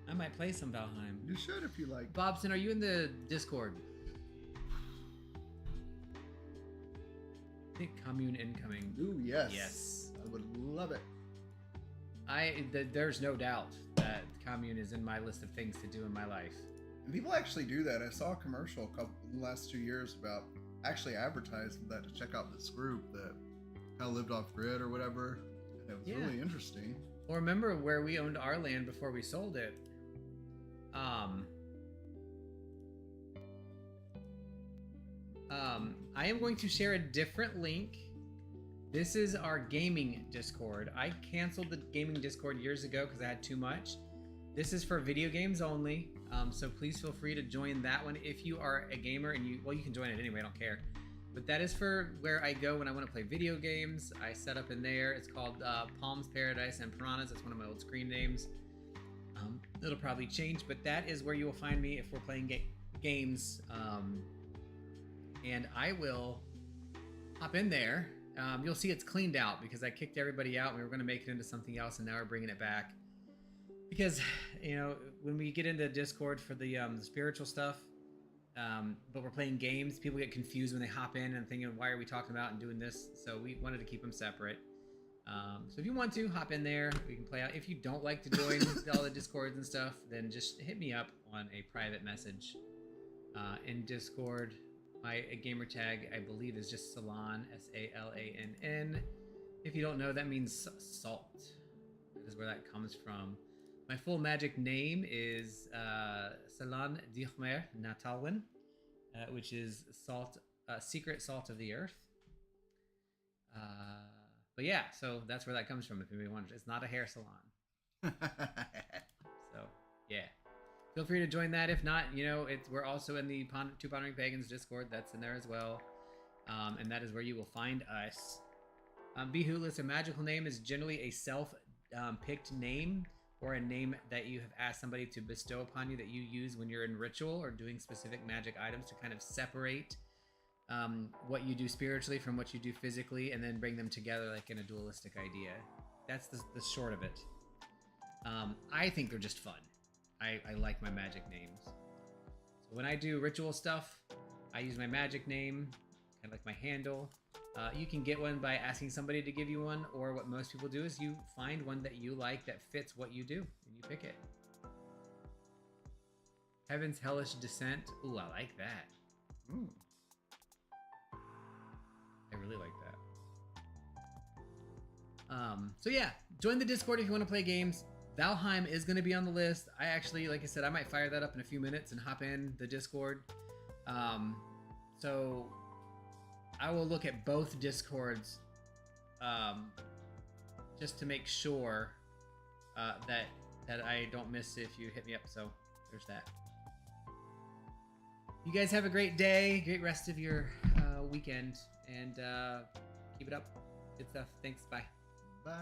I might play some Valheim. You should if you like. Bobson, are you in the Discord? I think commune incoming. Ooh, yes. Yes. I would love it. There's no doubt that commune is in my list of things to do in my life. And people actually do that. I saw a commercial in the last 2 years about actually advertising that to check out this group that kind of lived off grid or whatever. And it was really interesting. Well, remember where we owned our land before we sold it? I am going to share a different link. This is our gaming Discord. I canceled the gaming Discord years ago because I had too much. This is for video games only, so please feel free to join that one if you are a gamer and you can join it anyway, I don't care. But that is for where I go when I want to play video games. I set up in there. It's called Palms, Paradise, and Piranhas. That's one of my old screen names. It'll probably change, but that is where you will find me if we're playing games. And I will hop in there. You'll see it's cleaned out because I kicked everybody out and we were going to make it into something else, and now we're bringing it back. Because, when we get into Discord for the spiritual stuff, but we're playing games, people get confused when they hop in and thinking, why are we talking about and doing this? So we wanted to keep them separate. So if you want to, hop in there. We can play out. If you don't like to join all the Discords and stuff, then just hit me up on a private message in Discord. My gamer tag, I believe, is just Salann, Salann. If you don't know, that means salt. That is where that comes from. My full magic name is Salann Dichmer Natalwin, which is salt, secret salt of the earth. But yeah, so that's where that comes from. If anybody wonders, it's not a hair salon. So yeah, feel free to join that. If not, we're also in the Two Pondering Pagans Discord. That's in there as well, and that is where you will find us. Behootless, a magical name is generally a self-picked name, or a name that you have asked somebody to bestow upon you that you use when you're in ritual or doing specific magic items to kind of separate what you do spiritually from what you do physically, and then bring them together like in a dualistic idea. That's the short of it. I think they're just fun. I like my magic names. So when I do ritual stuff, I use my magic name, kind of like my handle. You can get one by asking somebody to give you one, or what most people do is you find one that you like that fits what you do, and you pick it. Heaven's Hellish Descent. Ooh, I like that. Ooh. I really like that. So yeah, join the Discord if you want to play games. Valheim is going to be on the list. I actually, like I said, I might fire that up in a few minutes and hop in the Discord. So I will look at both Discords just to make sure that I don't miss if you hit me up. So there's that. You guys have a great day, great rest of your weekend, and keep it up. Good stuff. Thanks. Bye. Bye.